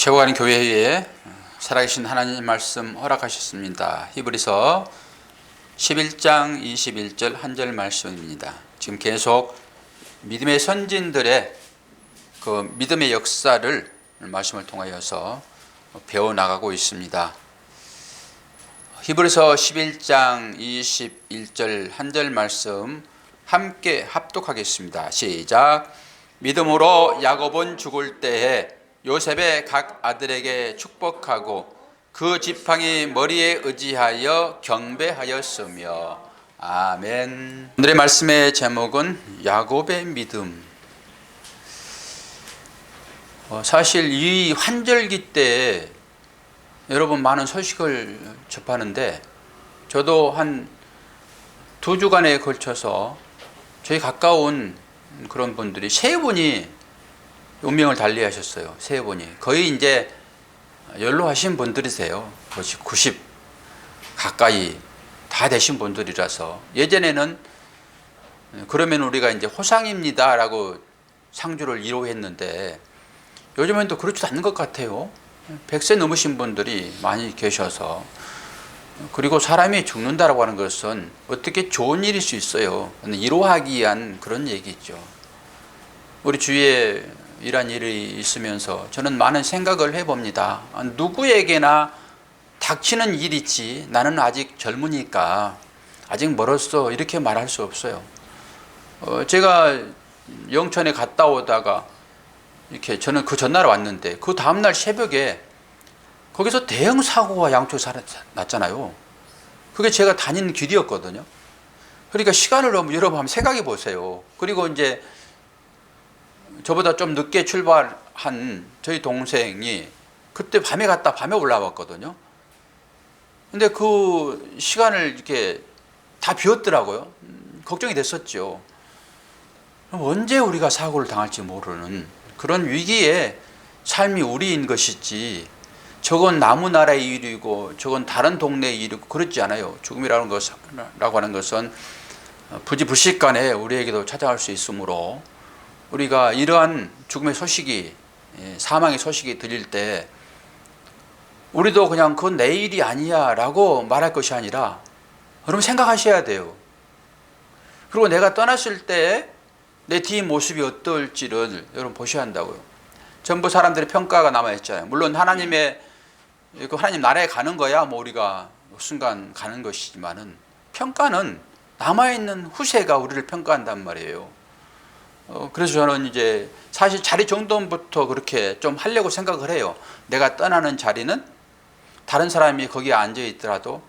세워가는 교회에 살아계신 하나님 말씀 허락하셨습니다. 히브리서 11장 21절 한 절 말씀입니다. 지금 계속 믿음의 선진들의 그 믿음의 역사를 말씀을 통하여서 배워나가고 있습니다. 히브리서 11장 21절 한 절 말씀 함께 합독하겠습니다. 시작. 믿음으로 야곱은 죽을 때에 요셉의 각 아들에게 축복하고 그 지팡이 머리에 의지하여 경배하였으며. 아멘. 오늘의 말씀의 제목은 야곱의 믿음. 사실 이 환절기 때 여러분 많은 소식을 접하는데 저도 한 2주간에 걸쳐서 저희 가까운 그런 분들이 3분이 운명을 달리하셨어요. 3분이. 거의 이제 연로하신 분들이세요. 90 가까이 다 되신 분들이라서 예전에는 그러면 우리가 이제 호상입니다 라고 상주를 이루했는데 요즘엔 또 그렇지도 않는 것 같아요. 100세 넘으신 분들이 많이 계셔서. 그리고 사람이 죽는다라고 하는 것은 어떻게 좋은 일일 수 있어요. 이루하기 위한 그런 얘기죠. 우리 주위에 이런 일이 있으면서 저는 많은 생각을 해봅니다. 누구에게나 닥치는 일이지 나는 아직 젊으니까 아직 멀었어 이렇게 말할 수 없어요. 제가 영천에 갔다 오다가 이렇게 저는 그 전날 왔는데 그 다음날 새벽에 거기서 대형 사고가 양쪽에 났잖아요. 그게 제가 다니는 길이었거든요. 그러니까 시간을 여러분 한번 생각해 보세요. 그리고 이제 저보다 좀 늦게 출발한 저희 동생이 그때 밤에 갔다 밤에 올라왔거든요. 근데 그 시간을 이렇게 다 비웠더라고요. 걱정이 됐었죠. 언제 우리가 사고를 당할지 모르는 그런 위기에 삶이 우리인 것이지 저건 남의 나라의 일이고 저건 다른 동네의 일이고 그렇지 않아요. 죽음이라고 하는 것은 부지불식간에 우리에게도 찾아올 수 있으므로 우리가 이러한 죽음의 소식이 사망의 소식이 들릴 때 우리도 그냥 그건 내 일이 아니야 라고 말할 것이 아니라 여러분 생각하셔야 돼요. 그리고 내가 떠났을 때 내 뒷모습이 어떨지를 여러분 보셔야 한다고요. 전부 사람들의 평가가 남아있잖아요. 물론 하나님의 그 하나님 나라에 가는 거야 뭐 우리가 순간 가는 것이지만은 평가는 남아있는 후세가 우리를 평가한단 말이에요. 그래서 저는 이제 사실 자리 정돈부터 그렇게 좀 하려고 생각을 해요. 내가 떠나는 자리는 다른 사람이 거기에 앉아 있더라도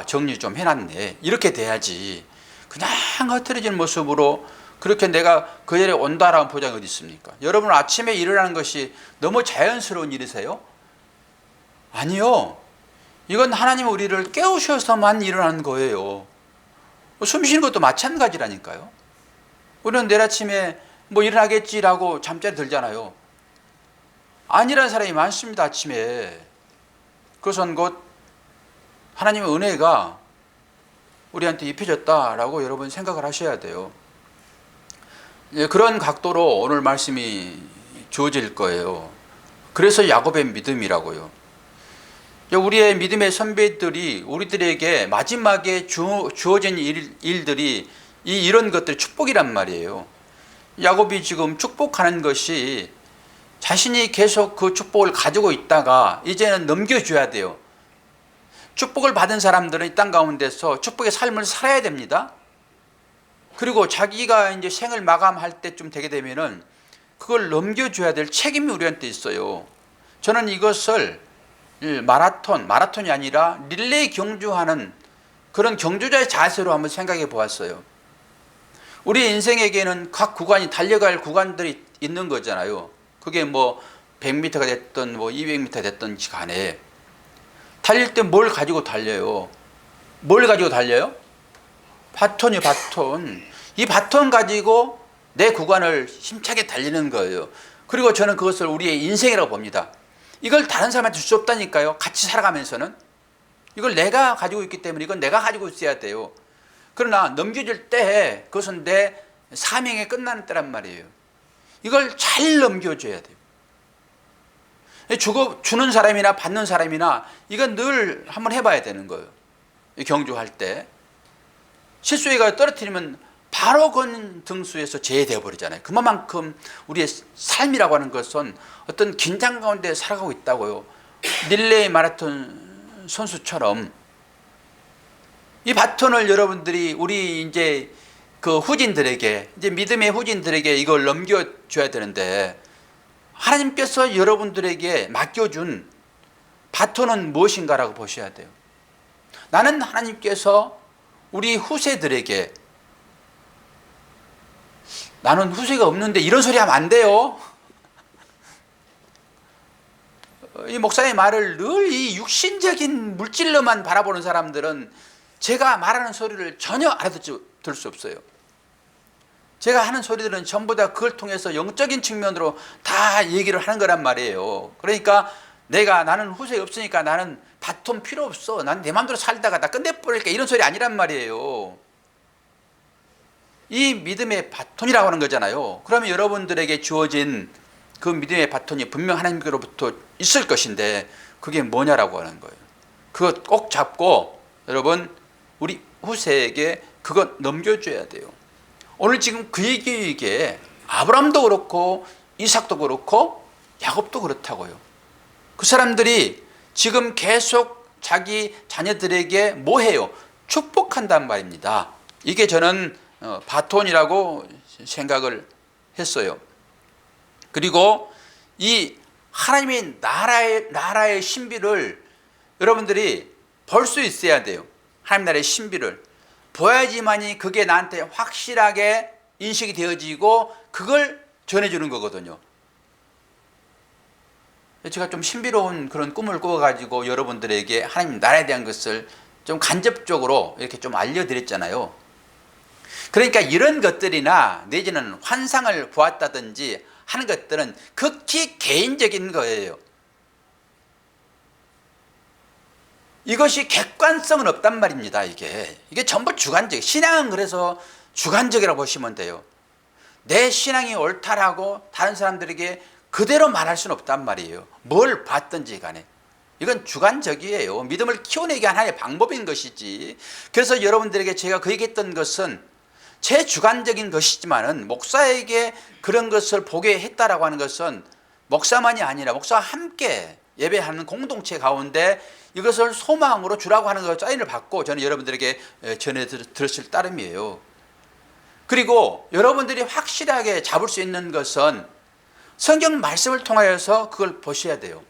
정리 좀 해놨네 이렇게 돼야지 그냥 흐트러진 모습으로 그렇게 내가 그 자리에 온다라는 보장이 어디 있습니까? 여러분 아침에 일어나는 것이 너무 자연스러운 일이세요? 아니요. 이건 하나님이 우리를 깨우셔서만 일어나는 거예요. 숨 쉬는 것도 마찬가지라니까요. 우리는 내일 아침에 뭐 일어나겠지라고 잠자리 들잖아요. 아니라는 사람이 많습니다. 아침에. 그것은 곧 하나님의 은혜가 우리한테 입혀졌다라고 여러분 생각을 하셔야 돼요. 그런 각도로 오늘 말씀이 주어질 거예요. 그래서 야곱의 믿음이라고요. 우리의 믿음의 선배들이 우리들에게 마지막에 주어진 일들이 이런 것들이 축복이란 말이에요. 야곱이 지금 축복하는 것이 자신이 계속 그 축복을 가지고 있다가 이제는 넘겨줘야 돼요. 축복을 받은 사람들은 이 땅 가운데서 축복의 삶을 살아야 됩니다. 그리고 자기가 이제 생을 마감할 때쯤 되게 되면은 그걸 넘겨줘야 될 책임이 우리한테 있어요. 저는 이것을 마라톤이 아니라 릴레이 경주하는 그런 경주자의 자세로 한번 생각해 보았어요. 우리 인생에게는 각 구간이 달려갈 구간들이 있는 거잖아요. 그게 뭐 100m가 됐든 뭐 200m 됐든 간에 달릴 때 뭘 가지고 달려요? 뭘 가지고 달려요? 바톤이요, 바톤. 이 바톤 가지고 내 구간을 힘차게 달리는 거예요. 그리고 저는 그것을 우리의 인생이라고 봅니다. 이걸 다른 사람한테 줄 수 없다니까요. 같이 살아가면서는. 이걸 내가 가지고 있기 때문에 이건 내가 가지고 있어야 돼요. 그러나 넘겨줄 때 그것은 내 사명이 끝나는 때란 말이에요. 이걸 잘 넘겨줘야 돼요. 주는 사람이나 받는 사람이나 이건 늘 한번 해봐야 되는 거예요. 경주할 때 실수해가 떨어뜨리면 바로 그 등수에서 제외되어 버리잖아요. 그만큼 우리의 삶이라고 하는 것은 어떤 긴장 가운데 살아가고 있다고요. 릴레이 마라톤 선수처럼 이 바톤을 여러분들이 우리 이제 그 후진들에게, 이제 믿음의 후진들에게 이걸 넘겨줘야 되는데, 하나님께서 여러분들에게 맡겨준 바톤은 무엇인가라고 보셔야 돼요. 나는 하나님께서 우리 후세들에게, 나는 후세가 없는데 이런 소리 하면 안 돼요. 이 목사의 말을 늘 이 육신적인 물질로만 바라보는 사람들은 제가 말하는 소리를 전혀 알아들 수 없어요. 제가 하는 소리들은 전부 다 그걸 통해서 영적인 측면으로 다 얘기를 하는 거란 말이에요. 그러니까 나는 후세 없으니까 나는 바톤 필요 없어, 난 내 마음대로 살다가 나 끝내버릴까, 이런 소리 아니란 말이에요. 이 믿음의 바톤이라고 하는 거잖아요. 그러면 여러분들에게 주어진 그 믿음의 바톤이 분명 하나님께로부터 있을 것인데, 그게 뭐냐라고 하는 거예요. 그거 꼭 잡고 여러분 우리 후세에게 그거 넘겨줘야 돼요. 오늘 지금 그 얘기에 아브라함도 그렇고 이삭도 그렇고 야곱도 그렇다고요. 그 사람들이 지금 계속 자기 자녀들에게 뭐 해요? 축복한단 말입니다. 이게 저는 바톤이라고 생각을 했어요. 그리고 이 하나님의 나라의 신비를 여러분들이 볼 수 있어야 돼요. 하나님 나라의 신비를 보야지만이 그게 나한테 확실하게 인식이 되어지고 그걸 전해주는 거거든요. 제가 좀 신비로운 그런 꿈을 꾸어가지고 여러분들에게 하나님 나라에 대한 것을 좀 간접적으로 이렇게 좀 알려드렸잖아요. 그러니까 이런 것들이나 내지는 환상을 보았다든지 하는 것들은 극히 개인적인 거예요. 이것이 객관성은 없단 말입니다. 이게 전부 주관적. 신앙은 그래서 주관적이라고 보시면 돼요. 내 신앙이 옳다라고 다른 사람들에게 그대로 말할 수는 없단 말이에요. 뭘 봤든지 간에 이건 주관적이에요. 믿음을 키워내기 하나의 방법인 것이지. 그래서 여러분들에게 제가 그 얘기했던 것은 제 주관적인 것이지만은 목사에게 그런 것을 보게 했다라고 하는 것은 목사만이 아니라 목사와 함께 예배하는 공동체 가운데 이것을 소망으로 주라고 하는 것 사인을 받고 저는 여러분들에게 전해 들었을 따름이에요. 그리고 여러분들이 확실하게 잡을 수 있는 것은 성경 말씀을 통하여서 그걸 보셔야 돼요.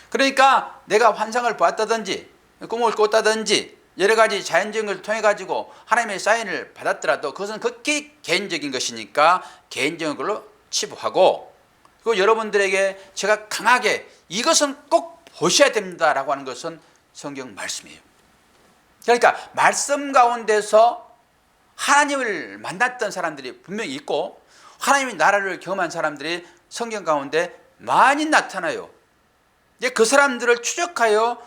그러니까 내가 환상을 보았다든지 꿈을 꿨다든지 여러 가지 자연적인 걸 통해 가지고 하나님의 사인을 받았더라도 그것은 극히 개인적인 것이니까 개인적인 걸로 치부하고, 그리고 여러분들에게 제가 강하게 이것은 꼭 보셔야 됩니다라고 하는 것은 성경 말씀이에요. 그러니까 말씀 가운데서 하나님을 만났던 사람들이 분명히 있고 하나님의 나라를 경험한 사람들이 성경 가운데 많이 나타나요. 그 사람들을 추적하여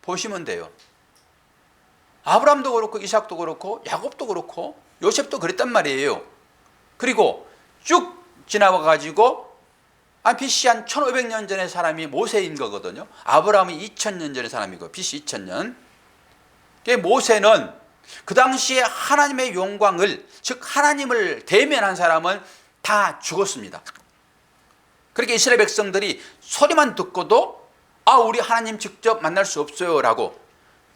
보시면 돼요. 아브라함도 그렇고 이삭도 그렇고 야곱도 그렇고 요셉도 그랬단 말이에요. 그리고 쭉 지나와 가지고 BC 한 1500년 전의 사람이 모세인 거거든요. 아브라함이 2000년 전의 사람이고 BC 2000년. 모세는 그 당시에 하나님의 영광을, 즉 하나님을 대면한 사람은 다 죽었습니다. 그렇게 이스라엘 백성들이 소리만 듣고도 우리 하나님 직접 만날 수 없어요 라고,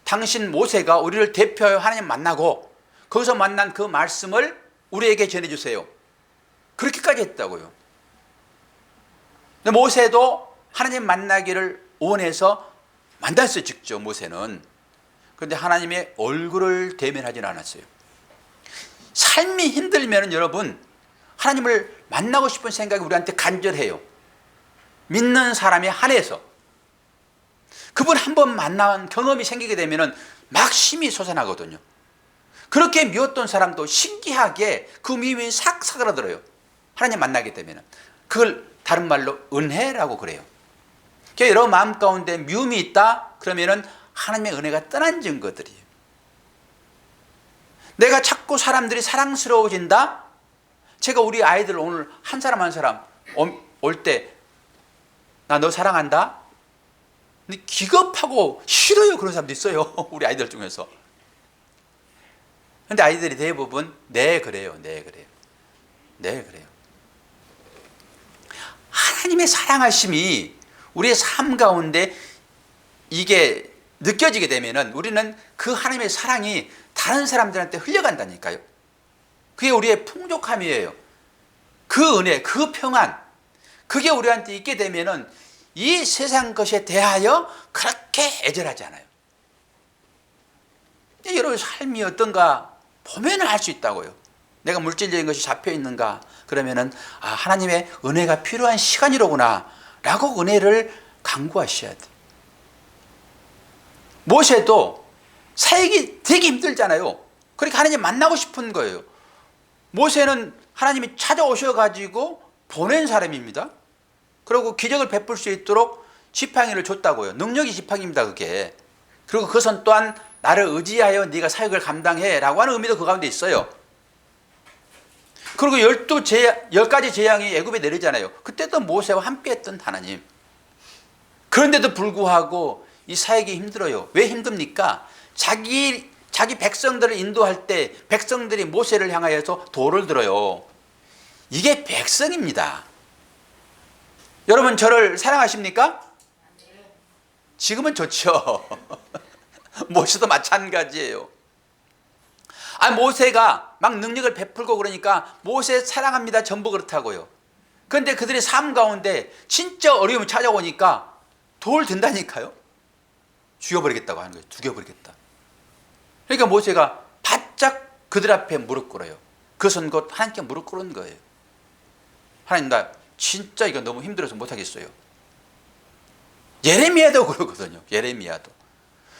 당신 모세가 우리를 대표하여 하나님 만나고 거기서 만난 그 말씀을 우리에게 전해주세요, 그렇게까지 했다고요. 근데 모세도 하나님 만나기를 원해서 만났어요, 직접 모세는. 그런데 하나님의 얼굴을 대면하지는 않았어요. 삶이 힘들면 여러분 하나님을 만나고 싶은 생각이 우리한테 간절해요. 믿는 사람에 한해서 그분 한번 만난 경험이 생기게 되면 막 힘이 솟아나거든요. 그렇게 미웠던 사람도 신기하게 그 미움이 싹 사그라들어요. 하나님 만나게 되면. 그걸 다른 말로 은혜라고 그래요. 여러분 마음 가운데 미움이 있다 그러면 하나님의 은혜가 떠난 증거들이에요. 내가 자꾸 사람들이 사랑스러워진다. 제가 우리 아이들 오늘 한 사람 한 사람 올 때 나 너 사랑한다? 근데 기겁하고 싫어요. 그런 사람도 있어요. 우리 아이들 중에서. 근데 아이들이 대부분 네 그래요. 네 그래요. 네 그래요. 하나님의 사랑하심이 우리의 삶 가운데 이게 느껴지게 되면은 우리는 그 하나님의 사랑이 다른 사람들한테 흘려간다니까요. 그게 우리의 풍족함이에요. 그 은혜, 그 평안, 그게 우리한테 있게 되면은 이 세상 것에 대하여 그렇게 애절하지 않아요. 여러분 삶이 어떤가 보면 알 수 있다고요. 내가 물질적인 것이 잡혀 있는가 그러면은 하나님의 은혜가 필요한 시간이로구나 라고 은혜를 간구하셔야 돼요. 모세도 사역이 되게 힘들잖아요. 그러니까 하나님 만나고 싶은 거예요. 모세는 하나님이 찾아오셔가지고 보낸 사람입니다. 그리고 기적을 베풀 수 있도록 지팡이를 줬다고요. 능력이 지팡이입니다, 그게. 그리고 그것은 또한 나를 의지하여 네가 사역을 감당해 라고 하는 의미도 그 가운데 있어요. 그리고 10가지 재앙이 애굽에 내리잖아요. 그때도 모세와 함께 했던 하나님. 그런데도 불구하고 이 사역이 힘들어요. 왜 힘듭니까? 자기 백성들을 인도할 때 백성들이 모세를 향하여서 돌을 들어요. 이게 백성입니다. 여러분 저를 사랑하십니까? 지금은 좋죠. 모세도 마찬가지예요. 모세가 막 능력을 베풀고 그러니까 모세 사랑합니다. 전부 그렇다고요. 그런데 그들의 삶 가운데 진짜 어려움이 찾아오니까 돌 든다니까요. 죽여버리겠다고 하는 거예요. 죽여버리겠다. 그러니까 모세가 바짝 그들 앞에 무릎 꿇어요. 그것은 곧 하나님께 무릎 꿇은 거예요. 하나님 나 진짜 이거 너무 힘들어서 못하겠어요. 예레미야도 그러거든요. 예레미야도.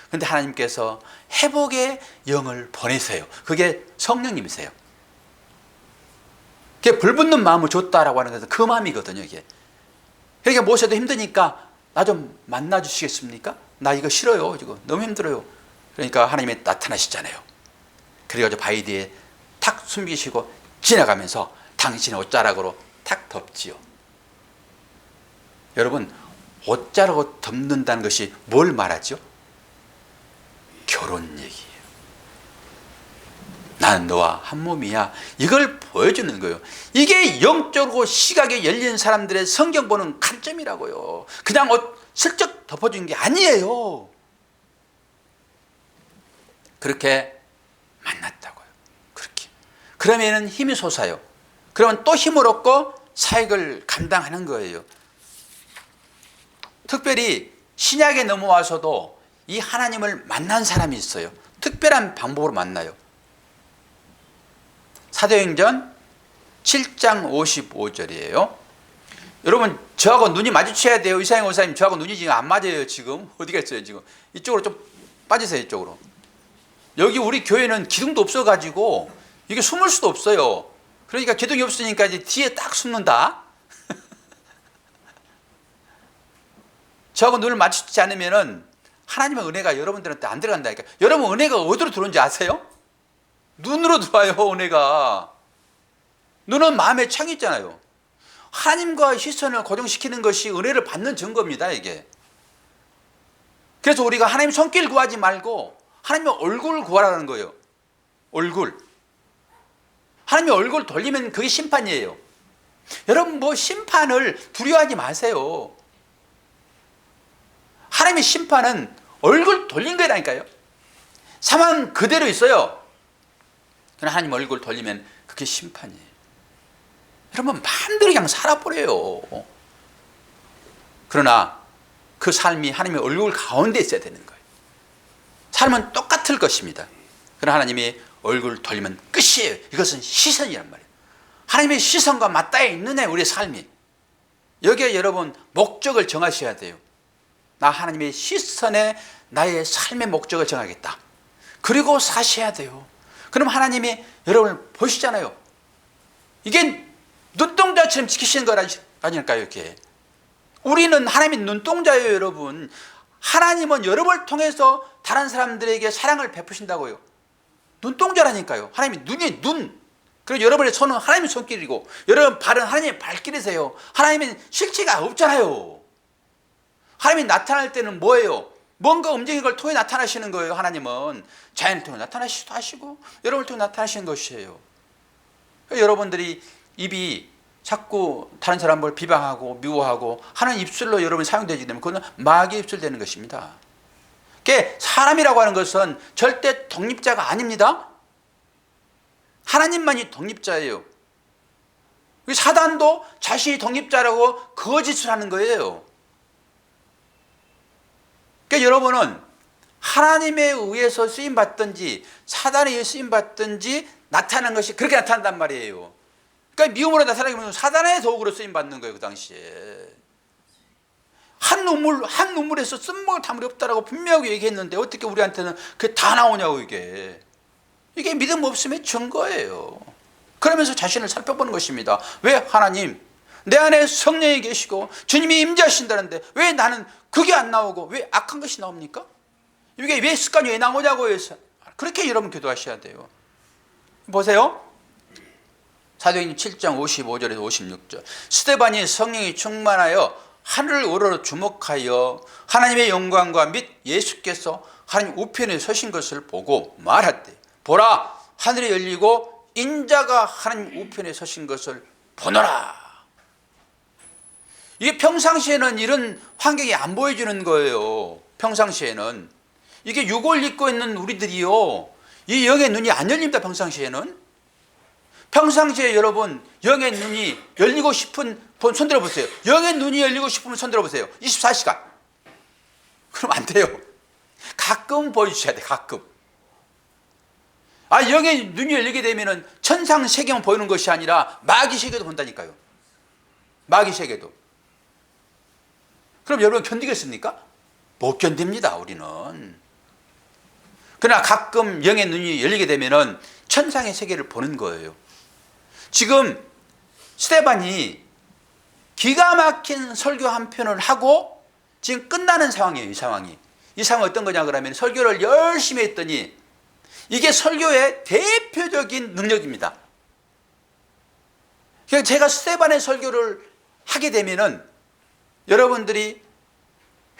그런데 하나님께서 회복의 영을 보내세요. 그게 성령님이세요. 그게 불붙는 마음을 줬다라고 하는 것은 그 마음이거든요. 이게. 그러니까 모세도 힘드니까 나 좀 만나 주시겠습니까? 나 이거 싫어요. 지금 너무 힘들어요. 그러니까 하나님이 나타나시잖아요. 그래가지고 바위 뒤에 탁 숨기시고 지나가면서 당신의 옷자락으로 탁 덮지요. 여러분 옷자락으로 덮는다는 것이 뭘 말하죠? 결혼 얘기예요. 나는 너와 한 몸이야. 이걸 보여주는 거예요. 이게 영적으로 시각에 열린 사람들의 성경 보는 관점이라고요. 그냥 옷 슬쩍 덮어주는 게 아니에요. 그렇게 만났다고요. 그렇게. 그러면은 힘이 솟아요. 그러면 또 힘을 얻고 사역을 감당하는 거예요. 특별히 신약에 넘어와서도 이 하나님을 만난 사람이 있어요. 특별한 방법으로 만나요. 사도행전 7장 55절이에요. 여러분 저하고 눈이 마주쳐야 돼요. 이상형 원사님 저하고 눈이 지금 안 맞아요. 지금 어디 갔어요? 지금 이쪽으로 좀 빠지세요. 이쪽으로. 여기 우리 교회는 기둥도 없어가지고 이게 숨을 수도 없어요. 그러니까 기둥이 없으니까 이제 뒤에 딱 숨는다. 저하고 눈을 마주치지 않으면은 하나님의 은혜가 여러분들한테 안 들어간다니까. 여러분 은혜가 어디로 들어오는지 아세요? 눈으로 들어와요. 은혜가. 눈은 마음의 창이 있잖아요. 하나님과 시선을 고정시키는 것이 은혜를 받는 증거입니다. 이게. 그래서 우리가 하나님 손길 구하지 말고 하나님의 얼굴 구하라는 거예요. 얼굴. 하나님의 얼굴 돌리면 그게 심판이에요. 여러분 뭐 심판을 두려워하지 마세요. 하나님의 심판은 얼굴 돌린 거라니까요. 상황 그대로 있어요. 그러나 하나님 얼굴 돌리면 그게 심판이에요. 여러분 마음대로 그냥 살아버려요. 그러나 그 삶이 하나님의 얼굴 가운데 있어야 되는 거예요. 삶은 똑같을 것입니다. 그러나 하나님이 얼굴 돌리면 끝이에요. 이것은 시선이란 말이에요. 하나님의 시선과 맞닿아 있는 애 우리의 삶이. 여기에 여러분 목적을 정하셔야 돼요. 나 하나님의 시선에 나의 삶의 목적을 정하겠다. 그리고 사셔야 돼요. 그럼 하나님이 여러분을 보시잖아요. 이게 눈동자처럼 지키시는 거라니까요. 이렇게. 우리는 하나님의 눈동자예요. 여러분. 하나님은 여러분을 통해서 다른 사람들에게 사랑을 베푸신다고요. 눈동자라니까요. 하나님이 눈이 눈. 그리고 여러분의 손은 하나님의 손길이고 여러분 발은 하나님의 발길이세요. 하나님은 실체가 없잖아요. 하나님이 나타날 때는 뭐예요? 뭔가 움직이는 걸 통해 나타나시는 거예요. 하나님은 자연을 통해 나타나시기도 하시고 여러분을 통해 나타나시는 것이에요. 여러분들이 입이 자꾸 다른 사람을 비방하고 미워하고 하는 입술로 여러분이 사용되게 되면 그건 마귀의 입술 되는 것입니다. 사람이라고 하는 것은 절대 독립자가 아닙니다. 하나님만이 독립자예요. 사단도 자신이 독립자라고 거짓을 하는 거예요. 그러니까 여러분은 하나님에 의해서 쓰임받든지 사단에 의해 쓰임받든지 나타나는 것이 그렇게 나타난단 말이에요. 그러니까 미움으로 나타나면 사단의 도구로 쓰임받는 거예요. 그 당시에 한 눈물에서 쓴먹을 담물이 없다라고 분명하게 얘기했는데 어떻게 우리한테는 그게 다 나오냐고. 이게 믿음 없음의 증거예요. 그러면서 자신을 살펴보는 것입니다. 왜 하나님 내 안에 성령이 계시고 주님이 임재하신다는데 왜 나는 그게 안 나오고 왜 악한 것이 나옵니까? 이게 왜 습관이 왜 나오냐고 해서 그렇게 여러분 기도하셔야 돼요. 보세요. 사도행전 7장 55절에서 56절. 스데반이 성령이 충만하여 하늘을 우러러 주목하여 하나님의 영광과 및 예수께서 하나님 우편에 서신 것을 보고 말하되 보라 하늘이 열리고 인자가 하나님 우편에 서신 것을 보노라. 이게 평상시에는 이런 환경이 안 보여주는 거예요. 평상시에는 이게 육을 입고 있는 우리들이요, 이 영의 눈이 안 열립니다. 평상시에 여러분 영의 눈이 열리고 싶은 분 손들어 보세요. 영의 눈이 열리고 싶으면 손들어 보세요. 24시간. 그럼 안 돼요. 가끔 보여주셔야 돼. 가끔. 영의 눈이 열리게 되면은 천상 세계만 보이는 것이 아니라 마귀 세계도 본다니까요. 마귀 세계도. 그럼 여러분 견디겠습니까? 못 견딥니다. 우리는. 그러나 가끔 영의 눈이 열리게 되면은 천상의 세계를 보는 거예요. 지금 스데반이 기가 막힌 설교 한 편을 하고 지금 끝나는 상황이에요. 이 상황이 어떤 거냐 그러면 설교를 열심히 했더니 이게 설교의 대표적인 능력입니다. 그러니까 제가 스데반의 설교를 하게 되면은 여러분들이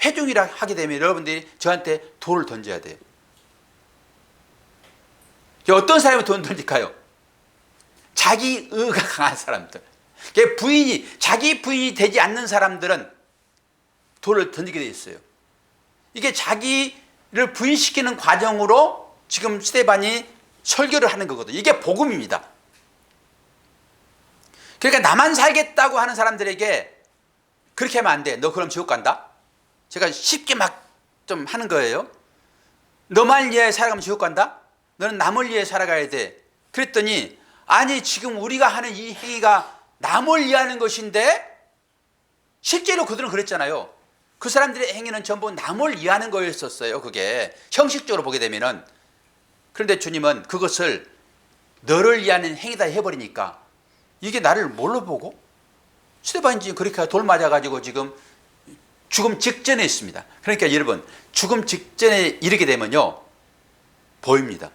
회중이라 하게 되면 여러분들이 저한테 돌을 던져야 돼요. 어떤 사람이 돈 던질까요? 자기 의가 강한 사람들. 자기 부인이 되지 않는 사람들은 돌을 던지게 돼 있어요. 이게 자기를 부인시키는 과정으로 지금 스데반이 설교를 하는 거거든요. 이게 복음입니다. 그러니까 나만 살겠다고 하는 사람들에게 그렇게 하면 안 돼. 너 그럼 지옥 간다? 제가 쉽게 막 좀 하는 거예요. 너만 위해 살아가면 지옥 간다? 너는 남을 위해 살아가야 돼. 그랬더니 아니 지금 우리가 하는 이 행위가 남을 위하는 것인데 실제로 그들은 그랬잖아요. 그 사람들의 행위는 전부 남을 위하는 거였었어요. 그게 형식적으로 보게 되면은. 그런데 주님은 그것을 너를 위하는 행위다 해버리니까 이게 나를 뭘로 보고? 스데반이 지금 그렇게 돌 맞아가지고 지금 죽음 직전에 있습니다. 그러니까 여러분 죽음 직전에 이르게 되면요 보입니다.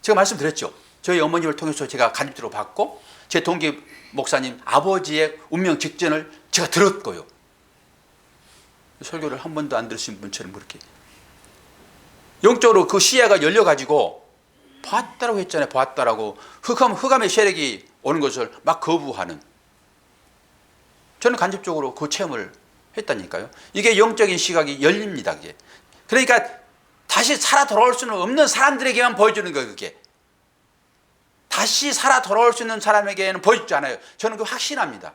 제가 말씀드렸죠. 저희 어머님을 통해서 제가 간입적으로 받고 제 동기 목사님 아버지의 운명 직전을 제가 들었고요. 설교를 한 번도 안 들으신 분처럼 그렇게 영적으로 그 시야가 열려가지고 봤다라고 했잖아요. 봤다라고. 흑암의 세력이 오는 것을 막 거부하는. 저는 간접적으로 그 체험을 했다니까요. 이게 영적인 시각이 열립니다. 그게. 그러니까 다시 살아 돌아올 수는 없는 사람들에게만 보여주는 거예요. 그게. 다시 살아 돌아올 수 있는 사람에게는 보여주지 않아요. 저는 그 확신합니다.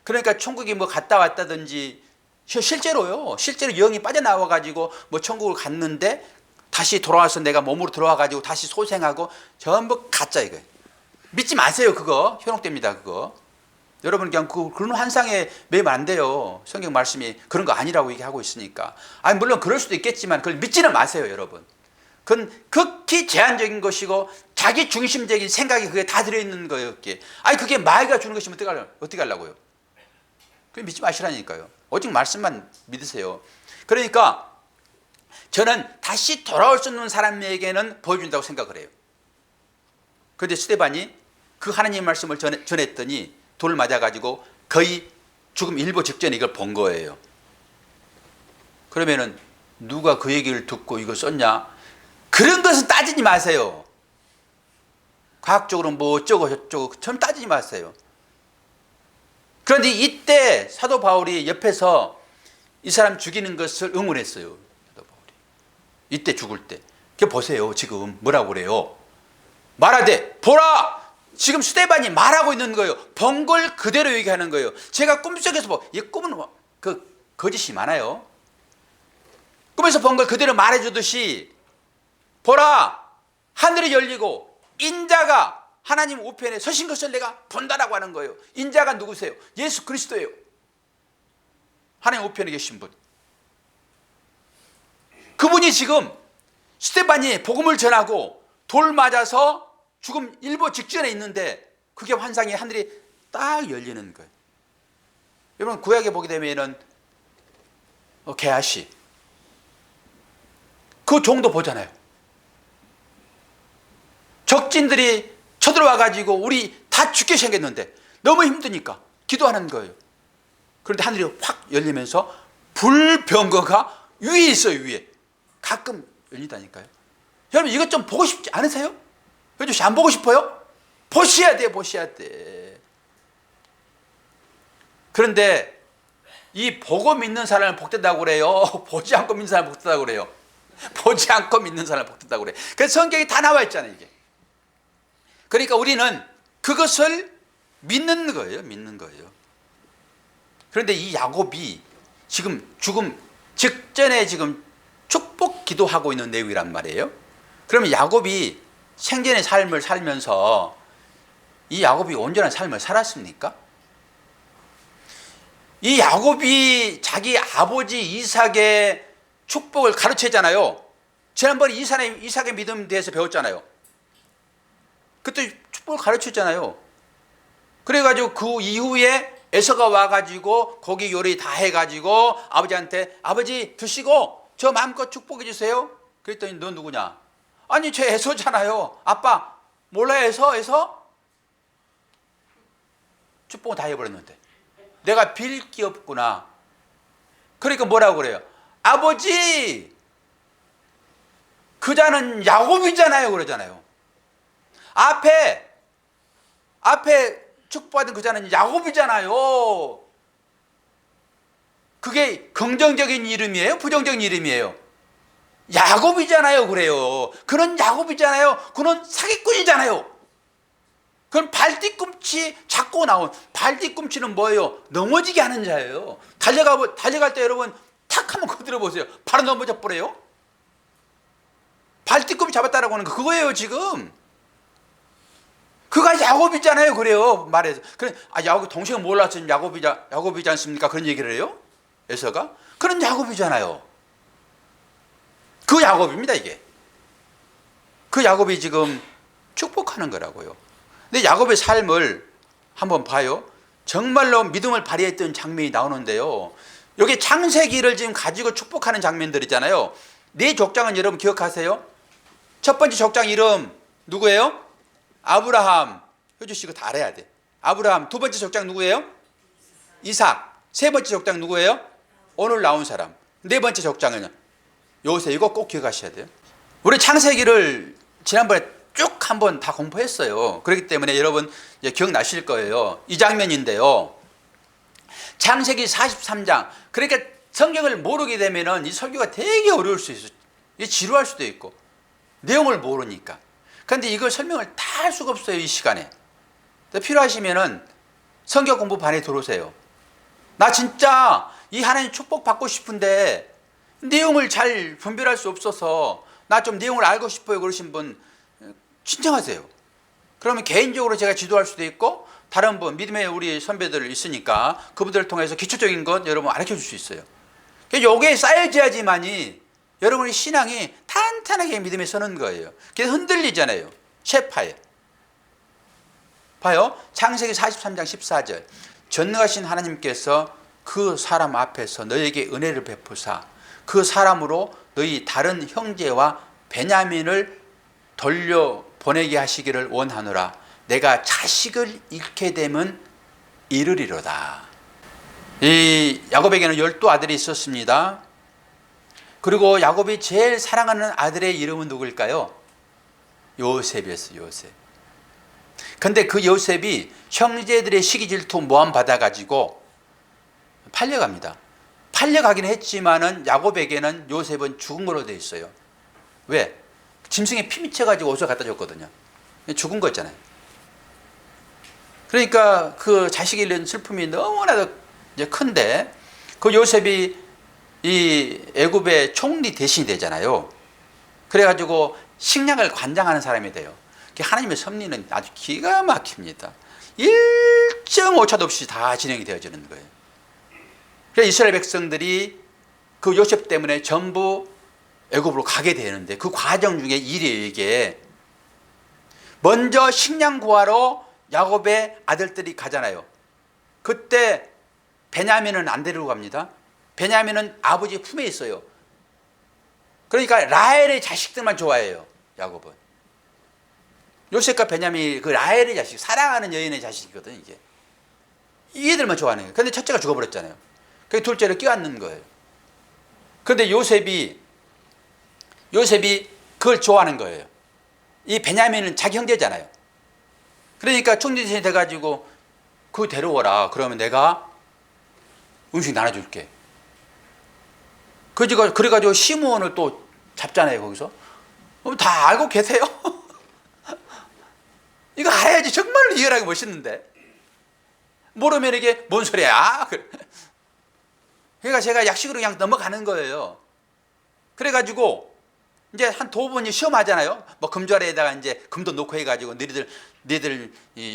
그러니까 천국이 뭐 갔다 왔다든지 실제로 영이 빠져나와가지고 뭐 천국을 갔는데 다시 돌아와서 내가 몸으로 들어와가지고 다시 소생하고 전부 가짜 이거예요. 믿지 마세요. 그거 현혹됩니다. 그거. 여러분 그냥 그런 환상에 매면 안 돼요. 성경 말씀이 그런 거 아니라고 얘기하고 있으니까. 물론 그럴 수도 있겠지만 그걸 믿지는 마세요. 여러분. 그건 극히 제한적인 것이고 자기 중심적인 생각이 그게 다 들어있는 거예요. 그게 마귀가 주는 것이면 어떻게 하려고요? 그걸 믿지 마시라니까요. 오직 말씀만 믿으세요. 그러니까 저는 다시 돌아올 수 있는 사람에게는 보여준다고 생각을 해요. 그런데 스데반이 그 하나님의 말씀을 전했더니 돌을 맞아가지고 거의 죽음 일보 직전에 이걸 본 거예요. 그러면은 누가 그 얘기를 듣고 이거 썼냐? 그런 것은 따지지 마세요. 과학적으로 뭐 어쩌고 저쩌고 전 따지지 마세요. 그런데 이때 사도 바울이 옆에서 이 사람 죽이는 것을 응원했어요. 사도 바울이. 이때 죽을 때. 그 보세요. 지금 뭐라고 그래요? 말하되 보라! 지금 스데반이 말하고 있는 거예요. 본 걸 그대로 얘기하는 거예요. 제가 꿈속에서 이 꿈은 거짓이 많아요. 꿈에서 본 걸 그대로 말해주듯이 보라! 하늘이 열리고 인자가 하나님 우편에 서신 것을 내가 본다라고 하는 거예요. 인자가 누구세요? 예수 그리스도예요. 하나님 우편에 계신 분. 그분이 지금 스데반이 복음을 전하고 돌 맞아서 죽음 일보 직전에 있는데 그게 환상이 하늘이 딱 열리는 거예요. 여러분 구약에 보게 되면은 게하시 그 종도 보잖아요. 적진들이 쳐들어와 가지고 우리 다 죽게 생겼는데 너무 힘드니까 기도하는 거예요. 그런데 하늘이 확 열리면서 불병거가 위에 있어요. 위에 가끔 열리다니까요. 여러분 이것 좀 보고 싶지 않으세요? 요즘 안 보고 싶어요? 보셔야 돼, 보셔야 돼. 그런데 이 보고 믿는 사람을 복된다고 그래요? 보지 않고 믿는 사람을 복된다고 그래요? 보지 않고 믿는 사람을 복된다고 그래요. 그래서 성경에 다 나와 있잖아요, 이게. 그러니까 우리는 그것을 믿는 거예요, 믿는 거예요. 그런데 이 야곱이 지금 죽음 직전에 지금 축복 기도하고 있는 내용이란 말이에요. 그러면 야곱이 생전의 삶을 살면서 이 야곱이 온전한 삶을 살았습니까? 이 야곱이 자기 아버지 이삭의 축복을 가르쳤잖아요. 지난번에 이삭의 믿음에 대해서 배웠잖아요. 그때 축복을 가르쳤잖아요. 그래가지고 그 이후에 에서가 와가지고 고기 요리 다 해가지고 아버지한테 아버지 드시고 저 마음껏 축복해 주세요. 그랬더니 너 누구냐? 아니 저 에서잖아요. 아빠 몰라요 에서? 축복을 다 해버렸는데 내가 빌 게 없구나. 그러니까 뭐라고 그래요? 아버지 그자는 야곱이잖아요 그러잖아요. 앞에 축복받은 그자는 야곱이잖아요. 그게 긍정적인 이름이에요? 부정적인 이름이에요? 야곱이잖아요 그래요. 그는 야곱이잖아요. 그는 사기꾼이잖아요. 그건 발뒤꿈치 잡고 나온, 발뒤꿈치는 뭐예요? 넘어지게 하는 자예요. 달려갈 때 여러분 탁 한번 건드려 보세요. 바로 넘어져 버려요. 발뒤꿈치 잡았다라고 하는 거 그거예요 지금. 그가 야곱이잖아요 그래요 말해서. 그래 야곱 동생은 몰랐으면 야곱이지 않습니까? 그런 얘기를 해요. 에서가 그는 야곱이잖아요. 그 야곱입니다 이게. 그 야곱이 지금 축복하는 거라고요. 근데 야곱의 삶을 한번 봐요. 정말로 믿음을 발휘했던 장면이 나오는데요. 여기 창세기를 지금 가지고 축복하는 장면들이잖아요. 네 족장은 여러분 기억하세요? 첫 번째 족장 이름 누구예요? 아브라함. 효주 씨 이거 다 알아야 돼. 아브라함. 두 번째 족장 누구예요? 이삭. 세 번째 족장 누구예요? 오늘 나온 사람. 네 번째 족장은 요새 이거 꼭 기억하셔야 돼요. 우리 창세기를 지난번에 쭉 한번 다 공부했어요. 그렇기 때문에 여러분 기억나실 거예요. 이 장면인데요. 창세기 43장. 그러니까 성경을 모르게 되면 이 설교가 되게 어려울 수 있어요. 지루할 수도 있고 내용을 모르니까. 그런데 이걸 설명을 다 할 수가 없어요 이 시간에. 필요하시면은 성경 공부반에 들어오세요. 나 진짜 이 하나님 축복 받고 싶은데 내용을 잘 분별할 수 없어서 나 좀 내용을 알고 싶어요 그러신 분 신청하세요. 그러면 개인적으로 제가 지도할 수도 있고 다른 분 믿음의 우리 선배들 있으니까 그분들을 통해서 기초적인 것 여러분 가르쳐 줄 수 있어요. 요게 쌓여져야지만이 여러분의 신앙이 탄탄하게 믿음에 서는 거예요. 그래서 흔들리잖아요. 셰파에. 봐요. 창세기 43장 14절. 전능하신 하나님께서 그 사람 앞에서 너에게 은혜를 베푸사 그 사람으로 너희 다른 형제와 베냐민을 돌려보내게 하시기를 원하노라. 내가 자식을 잃게 되면 이르리로다. 이 야곱에게는 12 아들이 있었습니다. 그리고 야곱이 제일 사랑하는 아들의 이름은 누구일까요? 요셉이었어요. 요셉. 근데 그 요셉이 형제들의 시기 질투 모함 받아가지고 팔려갑니다. 팔려가긴 했지만은 야곱에게는 요셉은 죽은 걸로 되어 있어요. 왜? 짐승에 피 묻혀가지고 옷을 갖다 줬거든요. 죽은 거잖아요. 그러니까 그 자식이 잃은 슬픔이 너무나도 이제 큰데, 그 요셉이 이 애굽의 총리 대신이 되잖아요. 그래가지고 식량을 관장하는 사람이 돼요. 하나님의 섭리는 아주 기가 막힙니다. 일정 오차도 없이 다 진행이 되어지는 거예요. 그래서 이스라엘 백성들이 그 요셉 때문에 전부 애굽으로 가게 되는데, 그 과정 중에 이게 먼저 식량 구하러 야곱의 아들들이 가잖아요. 그때 베냐민은 안 데리고 갑니다. 베냐민은 아버지 품에 있어요. 그러니까 라헬의 자식들만 좋아해요, 야곱은. 요셉과 베냐민이 그 라헬의 자식, 사랑하는 여인의 자식이거든요. 이게 이들만 좋아하는 거예요. 그런데 첫째가 죽어버렸잖아요. 그래서 둘째를 껴안는 거예요. 그런데 요셉이 그걸 좋아하는 거예요. 이 베냐민은 자기 형제잖아요. 그러니까 총리 대신이 돼가지고 그거 데려오라. 그러면 내가 음식 나눠줄게. 그래가지고 시므온을 또 잡잖아요, 거기서. 다 알고 계세요? 이거 알아야지. 정말 리얼하게 멋있는데. 모르면 이게 뭔 소리야? 그러니까 제가 약식으로 그냥 넘어가는 거예요. 그래가지고 이제 한 두 번이 시험하잖아요. 뭐 금절에다가 이제 금도 놓고 해가지고 너희들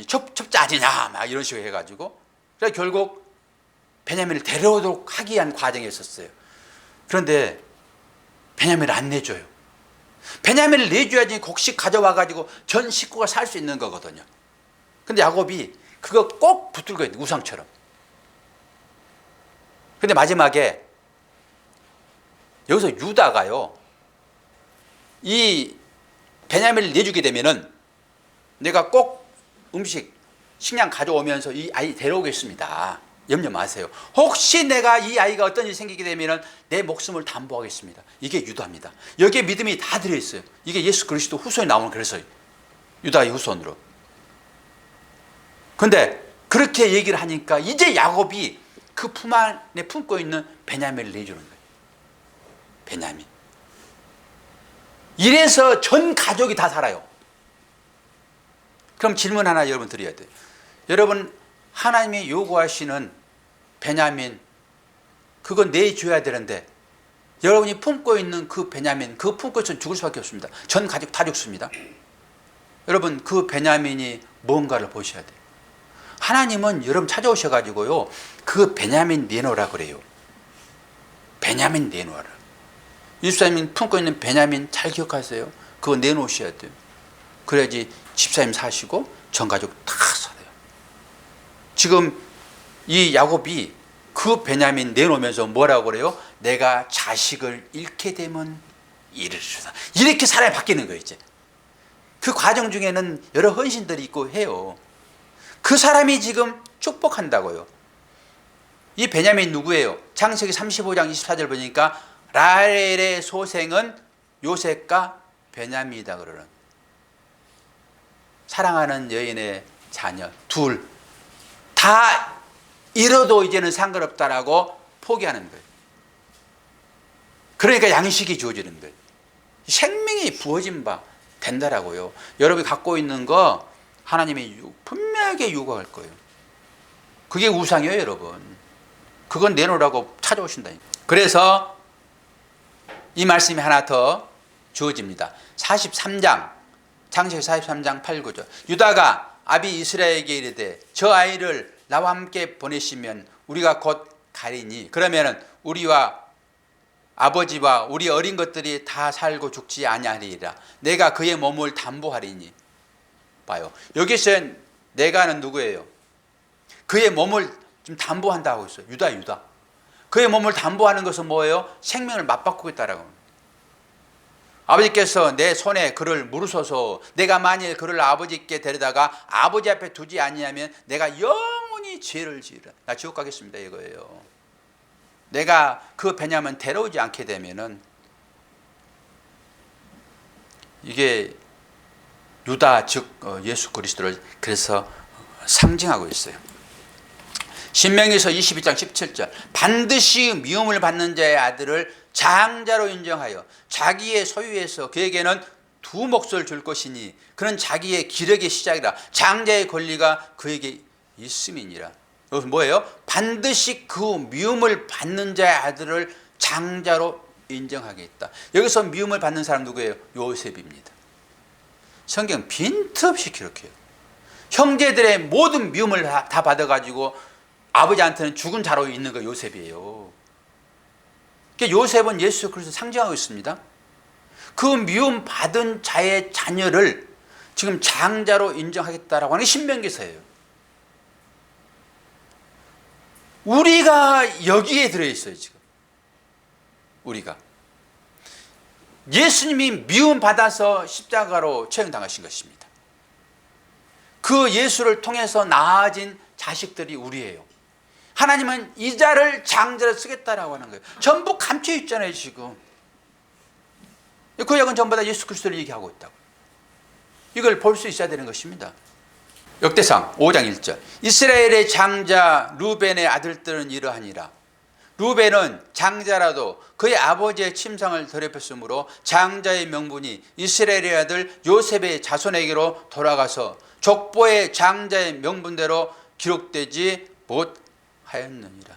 첩자 아니냐 막 이런 식으로 해가지고, 그래서 결국 베냐민을 데려오도록 하기 위한 과정이 있었어요. 그런데 베냐민을 안 내줘요. 베냐민을 내줘야지 곡식 가져와가지고 전 식구가 살 수 있는 거거든요. 근데 야곱이 그거 꼭 붙들고 있는 우상처럼. 근데 마지막에 여기서 유다가요, 이 베냐민을 내주게 되면은 내가 꼭 식량 가져오면서 이 아이 데려오겠습니다. 염려 마세요. 혹시 내가 이 아이가 어떤 일이 생기게 되면은 내 목숨을 담보하겠습니다. 이게 유다입니다. 여기에 믿음이 다 들어있어요. 이게 예수 그리스도 후손이 나오는, 그래서 유다의 후손으로. 근데 그렇게 얘기를 하니까 이제 야곱이 그 품 안에 품고 있는 베냐민을 내주는 거예요. 베냐민. 이래서 전 가족이 다 살아요. 그럼 질문 하나 여러분 드려야 돼요. 여러분, 하나님이 요구하시는 베냐민, 그건 내줘야 되는데 여러분이 품고 있는 그 베냐민, 그 품고 있으면 죽을 수밖에 없습니다. 전 가족 다 죽습니다. 여러분, 그 베냐민이 뭔가를 보셔야 돼요. 하나님은 여러분 찾아오셔가지고요, 그 베냐민 내놓으라 그래요. 베냐민 내놓으라. 집사님 품고 있는 베냐민 잘 기억하세요. 그거 내놓으셔야 돼요. 그래야지 집사님 사시고 전 가족 다 살아요. 지금 이 야곱이 그 베냐민 내놓으면서 뭐라고 그래요? 내가 자식을 잃게 되면 이르리로다. 이렇게 사람이 바뀌는 거예요. 이제 그 과정 중에는 여러 헌신들이 있고 해요. 그 사람이 지금 축복한다고요. 이 베냐민 누구예요? 창세기 35장 24절 보니까 라헬의 소생은 요셉과 베냐민이다 그러는, 사랑하는 여인의 자녀 둘 다 잃어도 이제는 상관없다라고 포기하는 거예요. 그러니까 양식이 주어지는 거예요. 생명이 부어진 바 된다라고요. 여러분이 갖고 있는 거 하나님이 분명하게 요구할 거예요. 그게 우상이에요, 여러분. 그건 내놓으라고 찾아오신다니까. 그래서 이 말씀이 하나 더 주어집니다. 43장, 창세기 43장 8, 9절. 유다가 아비 이스라엘에게 이르되 저 아이를 나와 함께 보내시면 우리가 곧 가리니 그러면은 우리와 아버지와 우리 어린 것들이 다 살고 죽지 아니하리라. 내가 그의 몸을 담보하리니. 봐요. 여기서 내가는 누구예요? 그의 몸을 좀 담보한다고 했어요. 유다. 그의 몸을 담보하는 것은 뭐예요? 생명을 맞바꾸겠다라고. 아버지께서 내 손에 그를 물으소서. 내가 만일 그를 아버지께 데려다가 아버지 앞에 두지 아니하면 내가 영원히 죄를 지으라. 나 지옥 가겠습니다 이거예요. 내가 그 베냐민 데려오지 않게 되면은 이게 유다 즉 예수 그리스도를 그래서 상징하고 있어요. 신명기서 22장 17절 반드시 미움을 받는 자의 아들을 장자로 인정하여 자기의 소유에서 그에게는 두 몫을 줄 것이니 그는 자기의 기력의 시작이라 장자의 권리가 그에게 있음이니라. 여기서 뭐예요? 반드시 그 미움을 받는 자의 아들을 장자로 인정하겠다. 여기서 미움을 받는 사람 누구예요? 요셉입니다. 성경 빈틈없이 기록해요. 형제들의 모든 미움을 다 받아가지고 아버지한테는 죽은 자로 있는 거 요셉이에요. 그러니까 요셉은 예수 그리스도 상징하고 있습니다. 그 미움 받은 자의 자녀를 지금 장자로 인정하겠다라고 하는 게 신명기서예요. 우리가 여기에 들어있어요. 지금 우리가 예수님이 미움 받아서 십자가로 처형당하신 것입니다. 그 예수를 통해서 낳아진 자식들이 우리예요. 하나님은 이 자를 장자로 쓰겠다라고 하는 거예요. 전부 감춰 있잖아요. 지금 구약은 전부 다 예수 그리스도를 얘기하고 있다고. 이걸 볼 수 있어야 되는 것입니다. 역대상 5장 1절 이스라엘의 장자 루벤의 아들들은 이러하니라. 루벤은 장자라도 그의 아버지의 침상을 더럽혔으므로 장자의 명분이 이스라엘의 아들 요셉의 자손에게로 돌아가서 족보의 장자의 명분대로 기록되지 못하였느니라.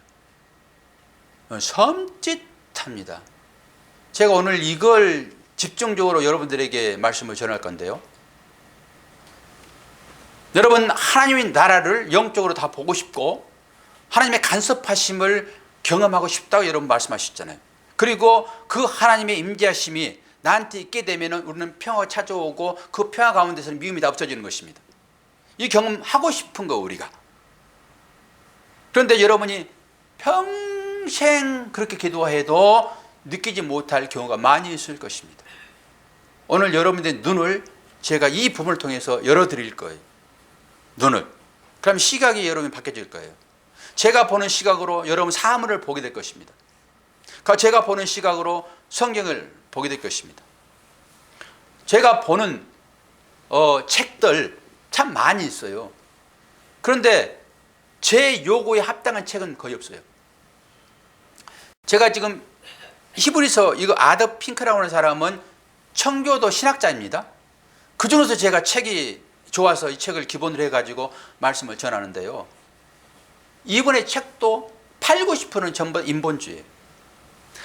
섬찟합니다. 제가 오늘 이걸 집중적으로 여러분들에게 말씀을 전할 건데요. 여러분, 하나님의 나라를 영적으로 다 보고 싶고 하나님의 간섭하심을 경험하고 싶다고 여러분 말씀하셨잖아요. 그리고 그 하나님의 임재하심이 나한테 있게 되면 우리는 평화가 찾아오고 그 평화 가운데서는 미움이 다 없어지는 것입니다. 이 경험하고 싶은 거 우리가. 그런데 여러분이 평생 그렇게 기도해도 느끼지 못할 경우가 많이 있을 것입니다. 오늘 여러분들의 눈을 제가 이 부분을 통해서 열어드릴 거예요. 눈을. 그럼 시각이 여러분이 바뀌어질 거예요. 제가 보는 시각으로 여러분 사물을 보게 될 것입니다. 제가 보는 시각으로 성경을 보게 될 것입니다. 제가 보는 책들 참 많이 있어요. 그런데 제 요구에 합당한 책은 거의 없어요. 제가 지금 히브리서 이거 아더 핑크라고 하는 사람은 청교도 신학자입니다. 그 중에서 제가 책이 좋아서 이 책을 기본으로 해가지고 말씀을 전하는데요. 이번에 책도 8, 90%는 전부 인본주의예요.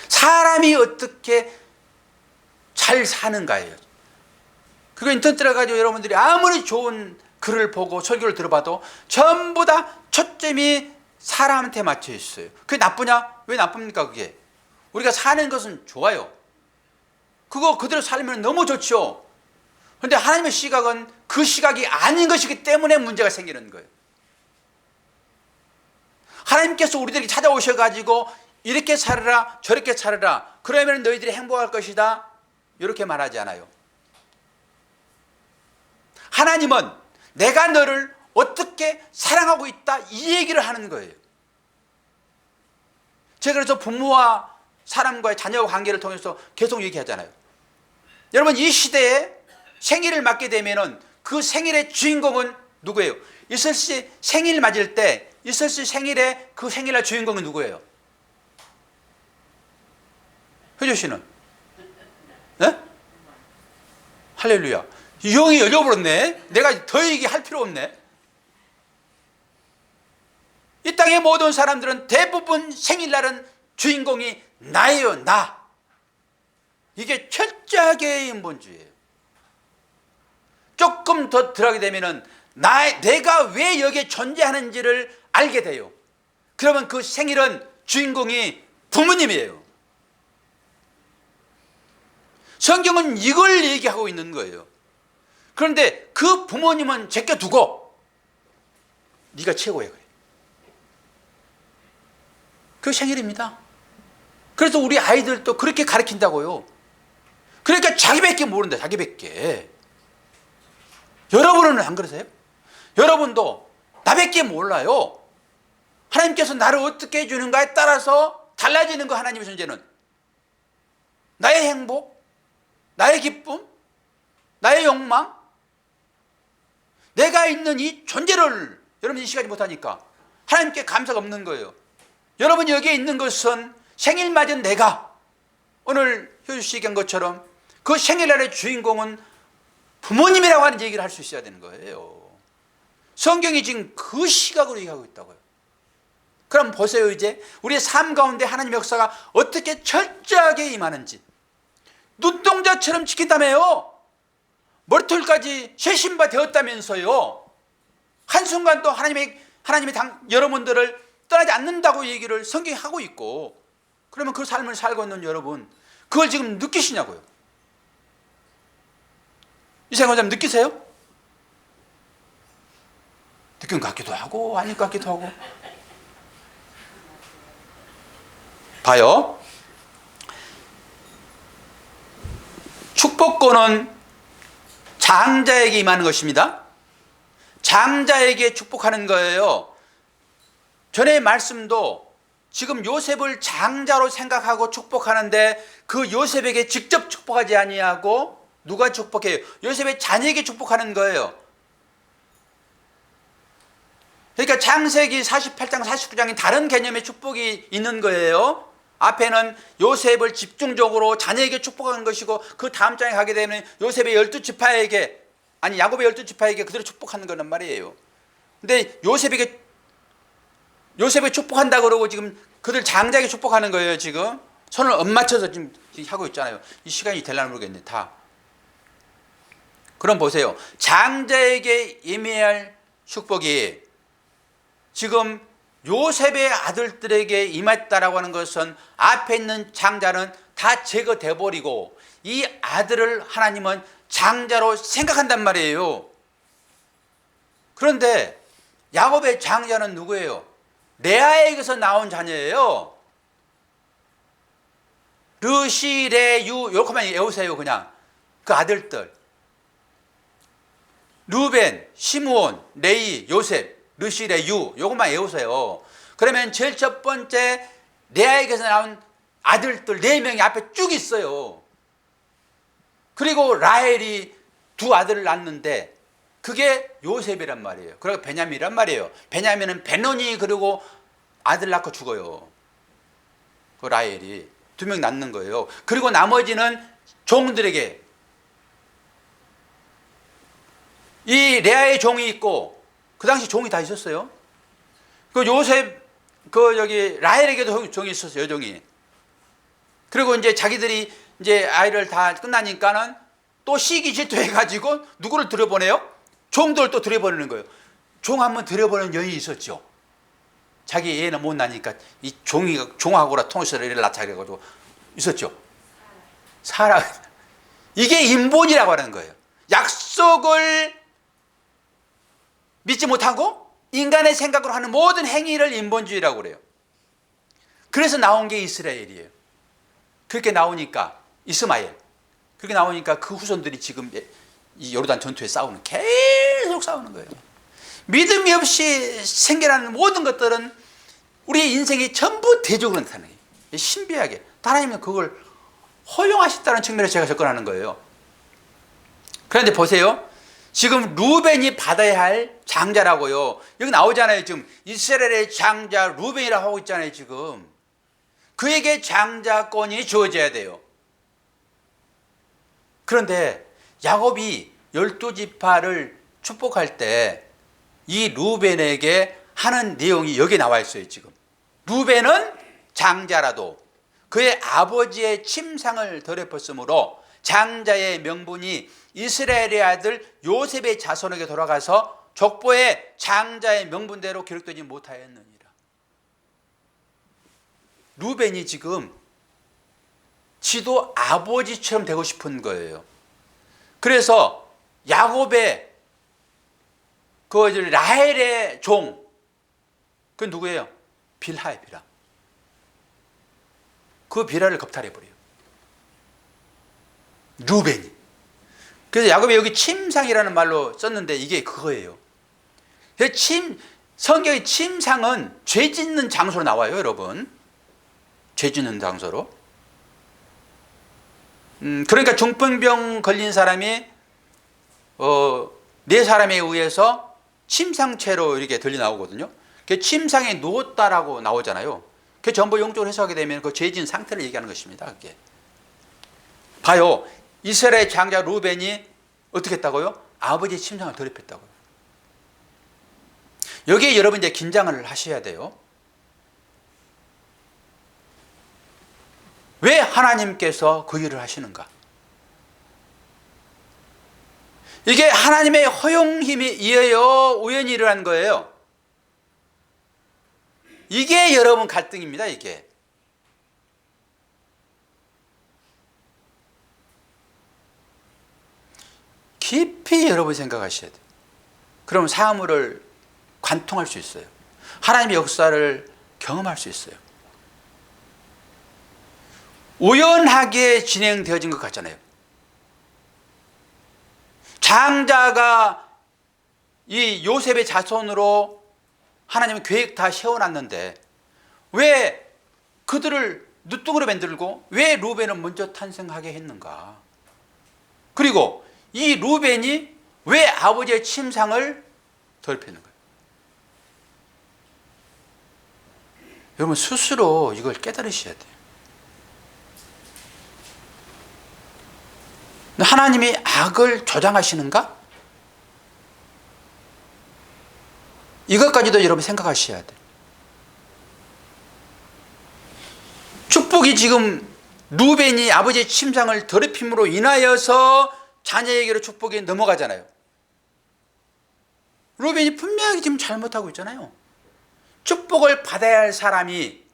사람이 어떻게 잘 사는가예요. 그거 인터넷 들어가지고 여러분들이 아무리 좋은 글을 보고 설교를 들어봐도 전부 다 초점이 사람한테 맞춰 있어요. 그게 나쁘냐? 왜 나쁩니까 그게? 우리가 사는 것은 좋아요. 그거 그대로 살면 너무 좋죠. 그런데 하나님의 시각은 그 시각이 아닌 것이기 때문에 문제가 생기는 거예요. 하나님께서 우리들에게 찾아오셔가지고 이렇게 살아라 저렇게 살아라 그러면 너희들이 행복할 것이다 이렇게 말하지 않아요. 하나님은 내가 너를 어떻게 사랑하고 있다 이 얘기를 하는 거예요. 제가 그래서 부모와 사람과의 자녀 관계를 통해서 계속 얘기하잖아요. 여러분 이 시대에 생일을 맞게 되면은 그 생일의 주인공은 누구예요? 이슬 씨 생일 맞을 때 이슬 씨 생일에 그 생일날 주인공은 누구예요? 효조 씨는? 네? 할렐루야. 이 형이 열려버렸네. 내가 더 얘기할 필요 없네. 이 땅의 모든 사람들은 대부분 생일날은 주인공이 나예요. 나. 이게 철저하게 인본주의예요. 조금 더 들어가게 되면은 내가 왜 여기에 존재하는지를 알게 돼요. 그러면 그 생일은 주인공이 부모님이에요. 성경은 이걸 얘기하고 있는 거예요. 그런데 그 부모님은 제껴두고 네가 최고야 그래. 그 생일입니다. 그래서 우리 아이들도 그렇게 가르친다고요. 그러니까 자기밖에 모른다. 자기밖에. 여러분은 안 그러세요? 여러분도 나밖에 몰라요. 하나님께서 나를 어떻게 해주는가에 따라서 달라지는 거. 하나님의 존재는 나의 행복, 나의 기쁨, 나의 욕망, 내가 있는 이 존재를 여러분이 인식하지 못하니까 하나님께 감사가 없는 거예요. 여러분이 여기에 있는 것은 생일 맞은 내가 오늘 효주 씨 얘기한 것처럼 그 생일날의 주인공은 부모님이라고 하는 얘기를 할 수 있어야 되는 거예요. 성경이 지금 그 시각으로 얘기하고 있다고요. 그럼 보세요. 이제 우리의 삶 가운데 하나님의 역사가 어떻게 철저하게 임하는지. 눈동자처럼 지킨다며요. 머리털까지 쇄신바 되었다면서요. 한순간도 하나님이 여러분들을 떠나지 않는다고 얘기를 성경이 하고 있고, 그러면 그 삶을 살고 있는 여러분, 그걸 지금 느끼시냐고요. 이생활 좀 느끼세요? 느낀 것 같기도 하고 아닌 것 같기도 하고. 봐요. 축복권은 장자에게 임하는 것입니다. 장자에게 축복하는 거예요. 전의 말씀도 지금 요셉을 장자로 생각하고 축복하는데 그 요셉에게 직접 축복하지 아니하고 누가 축복해요? 요셉의 자녀에게 축복하는 거예요. 그러니까 창세기 48장 49장이 다른 개념의 축복이 있는 거예요. 앞에는 요셉을 집중적으로 자녀에게 축복하는 것이고, 그 다음 장에 가게 되면 요셉의 12지파에게, 아니 야곱의 12지파에게 그대로 축복하는 거란 말이에요. 근데 요셉을 축복한다 그러고 지금 그들 장자에게 축복하는 거예요. 지금 손을 엇맞춰서 지금 하고 있잖아요. 이 시간이 되려나 모르겠네. 다. 그럼 보세요. 장자에게 임해야 축복이 지금 요셉의 아들들에게 임했다라고 하는 것은 앞에 있는 장자는 다 제거돼 버리고 이 아들을 하나님은 장자로 생각한단 말이에요. 그런데 야곱의 장자는 누구예요? 레아에게서 나온 자녀예요. 르시, 레, 유, 이렇게만 외우세요. 그냥 그 아들들. 루벤, 시므온, 레이, 요셉, 르시, 레, 유, 요것만 외우세요. 그러면 제일 첫 번째 레아에게서 나온 아들들 4명이 앞에 쭉 있어요. 그리고 라헬이 2 아들을 낳는데 그게 요셉이란 말이에요. 그리고 베냐민이란 말이에요. 베냐민은 베논이 그리고 아들 낳고 죽어요. 그 라헬이 2명 낳는 거예요. 그리고 나머지는 종들에게, 이 레아의 종이 있고, 그 당시 종이 다 있었어요. 그 요셉, 라헬에게도 종이 있었어요, 여종이. 그리고 이제 자기들이 이제 아이를 다 끝나니까는 또 시기 질투해가지고 누구를 들여보내요? 종들을 또 들여보내는 거예요. 종 한번 들여보내는 여인이 있었죠. 자기 애는 못 나니까 이 종하고라 통해서 애를 낳자 그래가지고 있었죠. 사라. 이게 인본이라고 하는 거예요. 약속을 믿지 못하고 인간의 생각으로 하는 모든 행위를 인본주의라고 그래요. 그래서 나온 게 이스라엘이에요. 그렇게 나오니까 이스마엘, 그렇게 나오니까 그 후손들이 지금 이 요르단 전투에 계속 싸우는 거예요. 믿음이 없이 생겨나는 모든 것들은 우리의 인생이 전부 대적으로 나타나요. 신비하게 하나님은 그걸 허용하셨다는 측면에서 제가 접근하는 거예요. 그런데 보세요. 지금 루벤이 받아야 할 장자라고요. 여기 나오잖아요. 지금 이스라엘의 장자 루벤이라고 하고 있잖아요. 지금 그에게 장자권이 주어져야 돼요. 그런데 야곱이 12지파를 축복할 때 이 루벤에게 하는 내용이 여기 나와 있어요. 지금 루벤은 장자라도 그의 아버지의 침상을 더럽혔으므로 장자의 명분이 이스라엘의 아들 요셉의 자손에게 돌아가서 족보에 장자의 명분대로 기록되지 못하였느니라. 루벤이 지금 지도 아버지처럼 되고 싶은 거예요. 그래서 야곱의 그 라헬의 종, 그 누구예요? 빌하의 빌하. 그 빌하를 겁탈해버려요. 루벤이. 그래서 야곱이 여기 침상이라는 말로 썼는데 이게 그거예요. 성경의 침상은 죄 짓는 장소로 나와요, 여러분. 죄 짓는 장소로. 그러니까 중풍병 걸린 사람이 네 사람에 의해서 침상채로 이렇게 들려 나오거든요. 그 침상에 누웠다라고 나오잖아요. 그 전부 영적으로 해석하게 되면 그 죄진 상태를 얘기하는 것입니다. 그게. 봐요. 이스라엘 장자 루벤이 어떻게 했다고요? 아버지의 침상을 더럽혔다고요. 여기에 여러분 이제 긴장을 하셔야 돼요. 왜 하나님께서 그 일을 하시는가? 이게 하나님의 허용힘에 의하여 우연히 일어난 거예요. 이게 여러분 갈등입니다. 이게. 깊이 여러분 생각하셔야 돼요. 그럼 사물을 관통할 수 있어요. 하나님의 역사를 경험할 수 있어요. 우연하게 진행되어진 것 같잖아요. 장자가 이 요셉의 자손으로 하나님은 계획 다 세워놨는데 왜 그들을 누뚱으로 만들고 왜 루벤은 먼저 탄생하게 했는가? 그리고 이 루벤이 왜 아버지의 침상을 더럽히는 거예요? 여러분 스스로 이걸 깨달으셔야 돼요. 하나님이 악을 조장하시는가? 이것까지도 여러분 생각하셔야 돼요. 축복이 지금 루벤이 아버지의 침상을 더럽힘으로 인하여서 자녀에게로 축복이 넘어가잖아요. 루벤이 분명히 지금 잘못하고 있잖아요. 축복을 받아야 할 사람이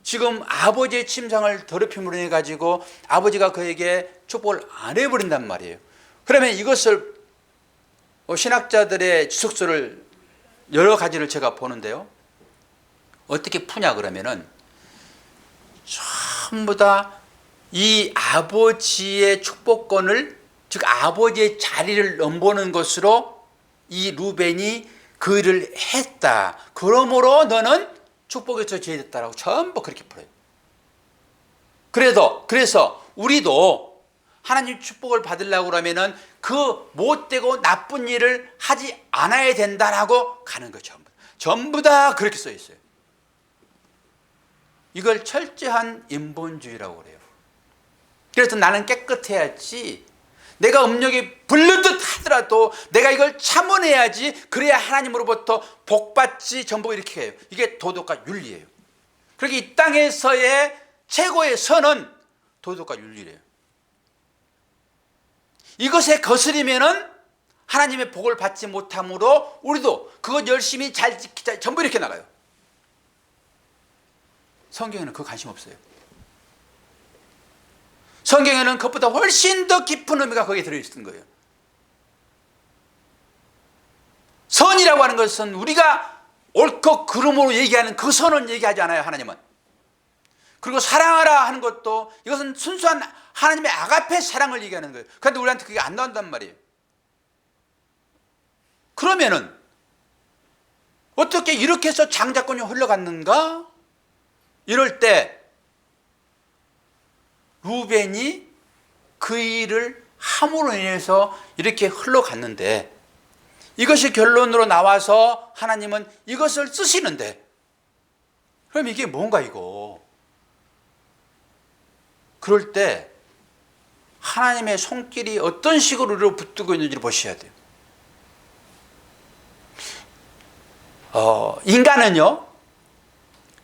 지금 아버지의 침상을 더럽힘으로 해가지고 아버지가 그에게 축복을 안 해버린단 말이에요. 그러면 이것을 신학자들의 지속서를 여러 가지를 제가 보는데요. 어떻게 푸냐 그러면은 전부 다 이 아버지의 축복권을 즉 아버지의 자리를 넘보는 것으로 이 루벤이 그 일을 했다. 그러므로 너는 축복에서 제외됐다라고 전부 그렇게 풀어요. 그래서 우리도 하나님 축복을 받으려고 그러면은 그 못되고 나쁜 일을 하지 않아야 된다라고 가는 거죠. 전부 다 그렇게 써 있어요. 이걸 철저한 인본주의라고 그래요. 그래서 나는 깨끗해야지, 내가 음욕이 불르듯 하더라도 내가 이걸 참아내야지, 그래야 하나님으로부터 복받지, 전부 이렇게 해요. 이게 도덕과 윤리예요. 그러니까 이 땅에서의 최고의 선은 도덕과 윤리래요. 이것에 거스리면은 하나님의 복을 받지 못함으로 우리도 그것 열심히 잘 지키자, 전부 이렇게 나가요. 성경에는 그 관심 없어요. 성경에는 그것보다 훨씬 더 깊은 의미가 거기에 들어있는 거예요. 선이라고 하는 것은 우리가 옳고 그름으로 얘기하는 그 선은 얘기하지 않아요. 하나님은. 그리고 사랑하라 하는 것도 이것은 순수한 하나님의 아가페 사랑을 얘기하는 거예요. 그런데 우리한테 그게 안 나온단 말이에요. 그러면은 어떻게 이렇게 해서 장자권이 흘러갔는가? 이럴 때 루벤이 그 일을 함으로 인해서 이렇게 흘러갔는데, 이것이 결론으로 나와서 하나님은 이것을 쓰시는데, 그럼 이게 뭔가 이거? 그럴 때 하나님의 손길이 어떤 식으로 붙들고 있는지를 보셔야 돼요. 인간은요,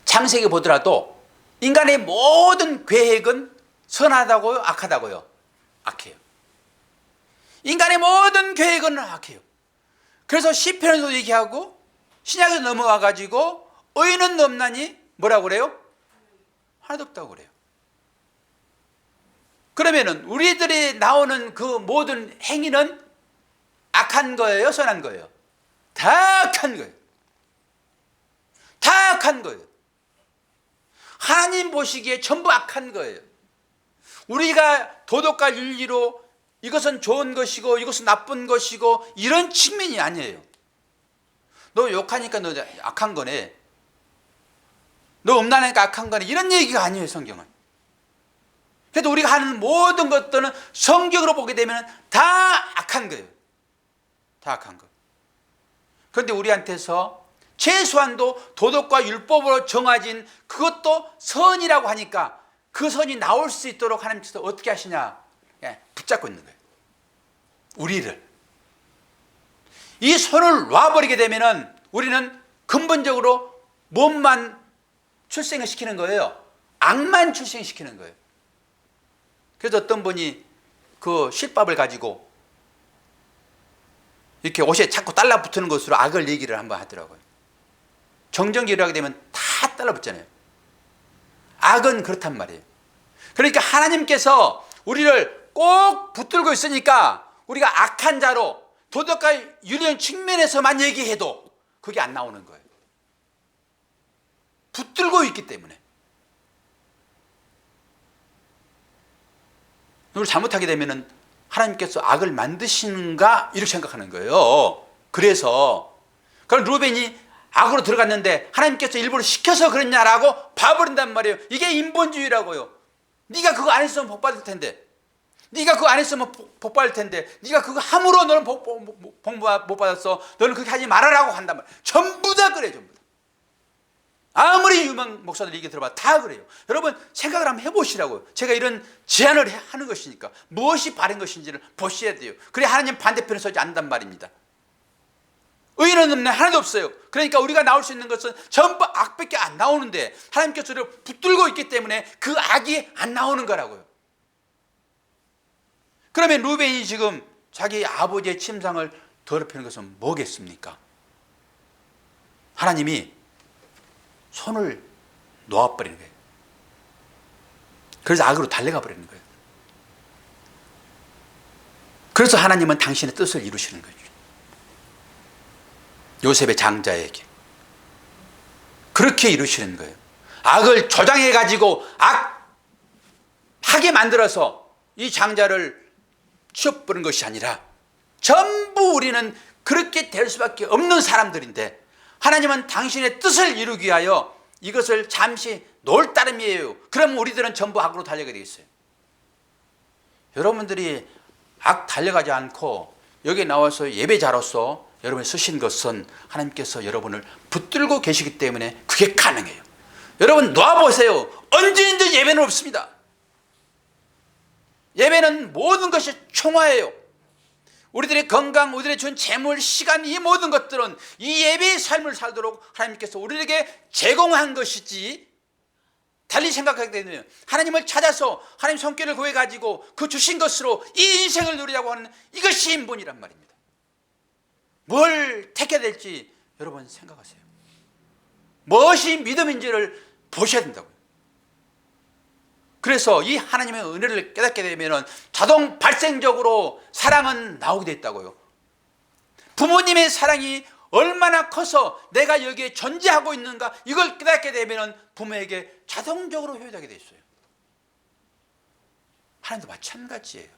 창세기 보더라도 인간의 모든 계획은 선하다고요? 악하다고요? 악해요. 인간의 모든 계획은 악해요. 그래서 시편에도 얘기하고 신약에 넘어와 가지고 의인은 없나니 뭐라고 그래요? 하나도 없다고 그래요. 그러면은 우리들이 나오는 그 모든 행위는 악한 거예요? 선한 거예요? 다 악한 거예요. 다 악한 거예요. 하나님 보시기에 전부 악한 거예요. 우리가 도덕과 윤리로 이것은 좋은 것이고 이것은 나쁜 것이고 이런 측면이 아니에요. 너 욕하니까 너 악한 거네, 너 음란하니까 악한 거네, 이런 얘기가 아니에요. 성경은. 그래도 우리가 하는 모든 것들은 성경으로 보게 되면 다 악한 거예요. 타락한 것. 그런데 우리한테서 최소한도 도덕과 율법으로 정해진 그것도 선이라고 하니까 그 선이 나올 수 있도록 하나님께서 어떻게 하시냐? 붙잡고 있는 거예요. 우리를. 이 선을 놔버리게 되면은 우리는 근본적으로 몸만 출생을 시키는 거예요. 악만 출생시키는 거예요. 그래서 어떤 분이 그 실밥을 가지고 이렇게 옷에 자꾸 달라붙는 것으로 악을 얘기를 한번 하더라고요. 정전기를 하게 되면 다 달라붙잖아요. 악은 그렇단 말이에요. 그러니까 하나님께서 우리를 꼭 붙들고 있으니까 우리가 악한 자로 도덕과 윤리적 측면에서만 얘기해도 그게 안 나오는 거예요. 붙들고 있기 때문에. 이걸 잘못하게 되면은 하나님께서 악을 만드시는가 이렇게 생각하는 거예요. 그래서 그럼 루벤이 악으로 들어갔는데 하나님께서 일부러 시켜서 그랬냐라고 봐버린단 말이에요. 이게 인본주의라고요. 네가 그거 안 했으면 복 받을 텐데, 네가 그거 안 했으면 복 받을 텐데, 네가 그거 함으로 너는 복 못 받았어. 너는 그렇게 하지 말아라고 한단 말이에요. 전부 다 그래요. 전부 다. 아무리 유명 목사들 얘기 들어봐 다 그래요. 여러분 생각을 한번 해보시라고요. 제가 이런 제안을 하는 것이니까 무엇이 바른 것인지를 보셔야 돼요. 그래 하나님 반대편에 서지 않는단 말입니다. 의인은 없네, 하나도 없어요. 그러니까 우리가 나올 수 있는 것은 전부 악밖에 안 나오는데 하나님께서 우리를 붙들고 있기 때문에 그 악이 안 나오는 거라고요. 그러면 루벤이 지금 자기 아버지의 침상을 더럽히는 것은 뭐겠습니까? 하나님이 손을 놓아버리는 거예요. 그래서 악으로 달려가 버리는 거예요. 그래서 하나님은 당신의 뜻을 이루시는 거죠. 요셉의 장자에게 그렇게 이루시는 거예요. 악을 조장해 가지고 악하게 만들어서 이 장자를 치워버린 것이 아니라 전부 우리는 그렇게 될 수밖에 없는 사람들인데 하나님은 당신의 뜻을 이루기 위하여 이것을 잠시 놓을 따름이에요. 그럼 우리들은 전부 악으로 달려가게 되어 있어요. 여러분들이 악 달려가지 않고 여기 나와서 예배자로서 여러분이 쓰신 것은 하나님께서 여러분을 붙들고 계시기 때문에 그게 가능해요. 여러분 놓아보세요. 언제든지 예배는 없습니다. 예배는 모든 것이 총화예요. 우리들의 건강, 우리들의 준 재물, 시간, 이 모든 것들은 이 예배의 삶을 살도록 하나님께서 우리에게 제공한 것이지, 달리 생각하게 되면 하나님을 찾아서 하나님 손길을 구해가지고 그 주신 것으로 이 인생을 누리자고 하는 이것이 인본이란 말입니다. 뭘 택해야 될지 여러분 생각하세요. 무엇이 믿음인지를 보셔야 된다고요. 그래서 이 하나님의 은혜를 깨닫게 되면 자동 발생적으로 사랑은 나오게 됐다고요. 부모님의 사랑이 얼마나 커서 내가 여기에 존재하고 있는가 이걸 깨닫게 되면 부모에게 자동적으로 효도하게 돼 있어요. 하나님도 마찬가지예요.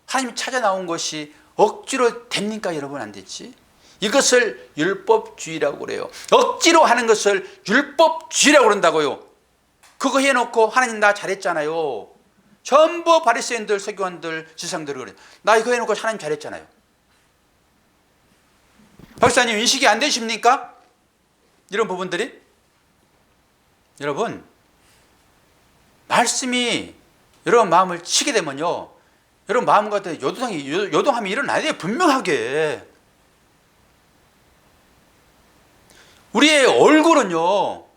하나님이 찾아 나온 것이 억지로 됩니까 여러분? 안 됐지? 이것을 율법주의라고 그래요. 억지로 하는 것을 율법주의라고 그런다고요. 그거 해놓고 하나님 나 잘했잖아요. 전부 바리새인들, 서기관들, 지상들이 그래요. 나 이거 해놓고 하나님 잘했잖아요. 박사님 인식이 안 되십니까? 이런 부분들이. 여러분 말씀이 여러분 마음을 치게 되면요, 여러분 마음 가운데 요동함이 일어나야 돼요. 분명하게. 우리의 얼굴은요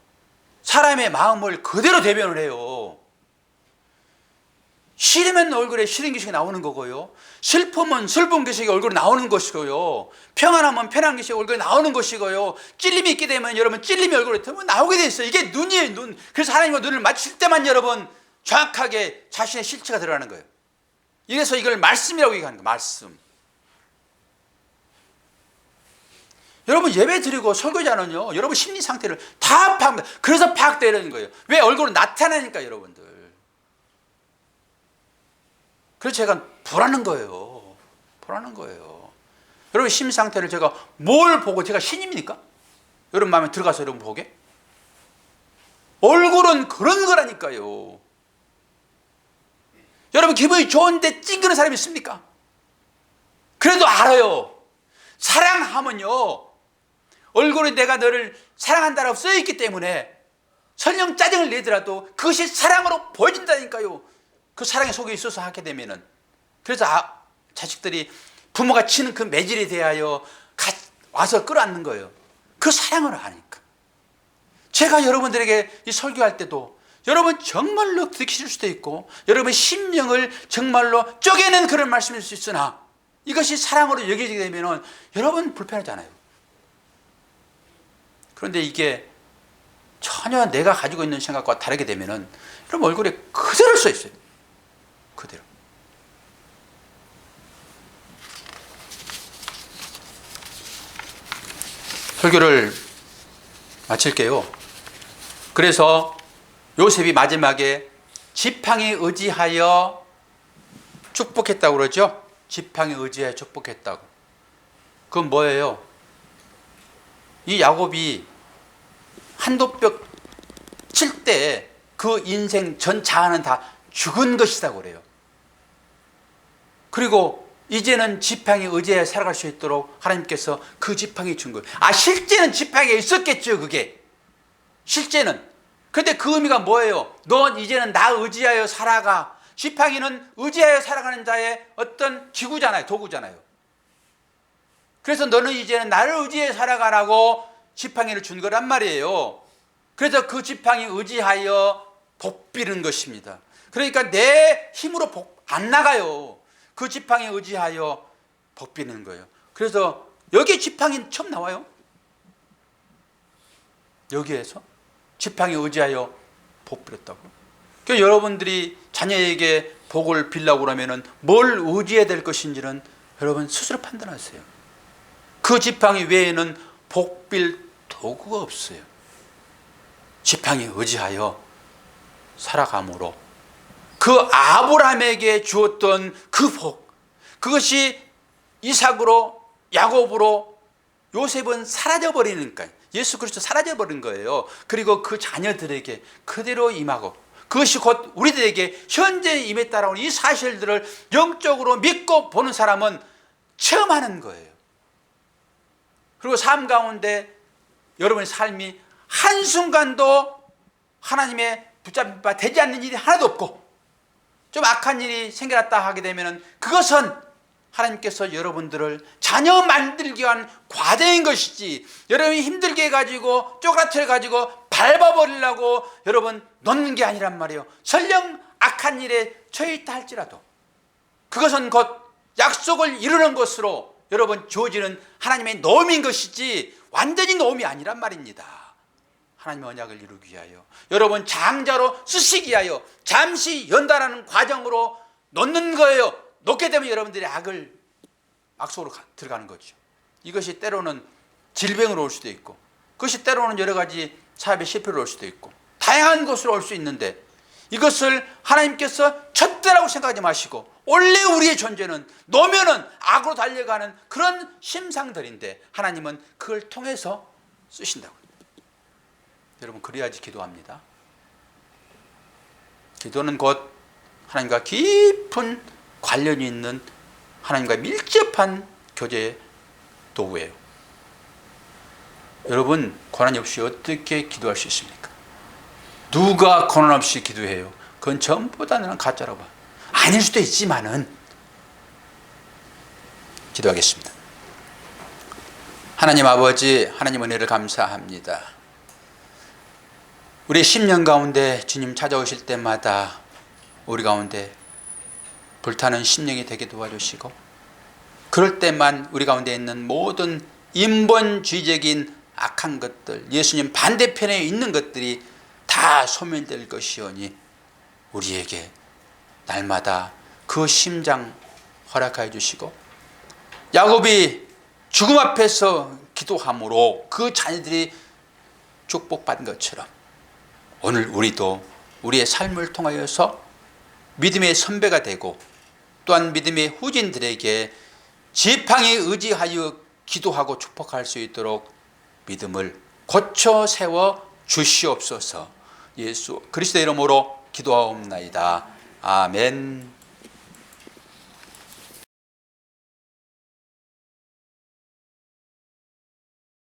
사람의 마음을 그대로 대변을 해요. 싫으면 얼굴에 싫은 기색이 나오는 거고요, 슬픔은 슬픈 기색이 얼굴에 나오는 것이고요, 평안하면 편한 기색이 얼굴에 나오는 것이고요, 찔림이 있게 되면 여러분 찔림이 얼굴에 나오게 돼 있어요. 이게 눈이에요, 눈. 그래서 하나님과 눈을 맞출 때만 여러분 정확하게 자신의 실체가 드러나는 거예요. 이래서 이걸 말씀이라고 얘기하는 거예요. 말씀. 여러분 예배 드리고 설교자는요 여러분 심리 상태를 다 파악합니다. 그래서 파악되는 거예요. 왜? 얼굴은 나타나니까 여러분들. 그래서 제가 보라는 거예요. 보라는 거예요. 여러분 심리 상태를 제가 뭘 보고, 제가 신입니까? 여러분 마음에 들어가서 여러분 보게? 얼굴은 그런 거라니까요. 여러분 기분이 좋은데 찡그는 사람이 있습니까? 그래서 그래도 알아요. 사랑하면요, 얼굴에 내가 너를 사랑한다라고 써있기 때문에 설령 짜증을 내더라도 그것이 사랑으로 보여진다니까요. 그 사랑의 속에 있어서 하게 되면은. 그래서 자식들이 부모가 치는 그 매질에 대하여 와서 끌어안는 거예요. 그 사랑을 아니까. 제가 여러분들에게 이 설교할 때도 여러분 정말로 들키실 수도 있고 여러분 심령을 정말로 쪼개는 그런 말씀일 수 있으나 이것이 사랑으로 여겨지게 되면 여러분 불편하잖아요. 그런데 이게 전혀 내가 가지고 있는 생각과 다르게 되면 여러분 얼굴에 그대로 써 있어요. 그대로. 설교를 마칠게요. 그래서 요셉이 마지막에 지팡이에 의지하여 축복했다고 그러죠. 지팡이에 의지하여 축복했다고. 그건 뭐예요? 이 야곱이 한도벽 칠 때 그 인생 전 자아는 다 죽은 것이라고 그래요. 그리고 이제는 지팡이에 의지하여 살아갈 수 있도록 하나님께서 그 지팡이 준 거예요. 실제는 지팡이에 있었겠죠, 그게. 실제는. 그런데 그 의미가 뭐예요? 넌 이제는 나 의지하여 살아가. 지팡이는 의지하여 살아가는 자의 어떤 기구잖아요, 도구잖아요. 그래서 너는 이제는 나를 의지해 살아가라고 지팡이를 준 거란 말이에요. 그래서 그 지팡이 의지하여 복 비는 것입니다. 그러니까 내 힘으로 복 안 나가요. 그 지팡이 의지하여 복 비는 거예요. 그래서 여기 지팡이 처음 나와요. 여기에서 지팡이 의지하여 복 빌었다고. 그러니까 여러분들이 자녀에게 복을 빌려고 그러면 뭘 의지해야 될 것인지는 여러분 스스로 판단하세요. 그 지팡이 외에는 복 빌 도구가 없어요. 지팡이 의지하여 살아감으로 그 아브라함에게 주었던 그 복, 그것이 이삭으로 야곱으로 요셉은 사라져버리니까 예수 그리스도 사라져버린 거예요. 그리고 그 자녀들에게 그대로 임하고 그것이 곧 우리들에게 현재 임했다라는 이 사실들을 영적으로 믿고 보는 사람은 체험하는 거예요. 그리고 삶 가운데 여러분의 삶이 한순간도 하나님의 붙잡힌 바 되지 않는 일이 하나도 없고 좀 악한 일이 생겨났다 하게 되면 그것은 하나님께서 여러분들을 자녀 만들기 위한 과정인 것이지 여러분이 힘들게 해가지고 쪼그라뜨려가지고 밟아버리려고 여러분 놓는 게 아니란 말이에요. 설령 악한 일에 처해 있다 할지라도 그것은 곧 약속을 이루는 것으로 여러분 주어지는 하나님의 노임인 것이지 완전히 노임이 아니란 말입니다. 하나님의 언약을 이루기 위하여 여러분 장자로 쓰시기 위하여 잠시 연단하는 과정으로 놓는 거예요. 놓게 되면 여러분들이 악속으로 들어가는 거죠. 이것이 때로는 질병으로 올 수도 있고 그것이 때로는 여러 가지 사업의 실패로 올 수도 있고 다양한 것으로 올 수 있는데 이것을 하나님께서 쳤다라고 생각하지 마시고 원래 우리의 존재는 놓으면은 악으로 달려가는 그런 심상들인데 하나님은 그걸 통해서 쓰신다고. 여러분 그래야지 기도합니다. 기도는 곧 하나님과 깊은 관련이 있는 하나님과 밀접한 교제의 도구예요. 여러분 고난 없이 어떻게 기도할 수 있습니까? 누가 고난 없이 기도해요? 그건 전부 다 나는 가짜라고 봐. 아닐 수도 있지만은 기도하겠습니다. 하나님 아버지, 하나님 은혜를 감사합니다. 우리의 심령 가운데 주님 찾아오실 때마다 우리 가운데 불타는 심령이 되게 도와주시고 그럴 때만 우리 가운데 있는 모든 인본주의적인 악한 것들, 예수님 반대편에 있는 것들이 다 소멸될 것이오니 우리에게 날마다 그 심장 허락하여 주시고 야곱이 죽음 앞에서 기도함으로 그 자녀들이 축복받은 것처럼 오늘 우리도 우리의 삶을 통하여서 믿음의 선배가 되고 또한 믿음의 후진들에게 지팡이에 의지하여 기도하고 축복할 수 있도록 믿음을 고쳐 세워 주시옵소서. 예수 그리스도의 이름으로 기도하옵나이다. 아멘.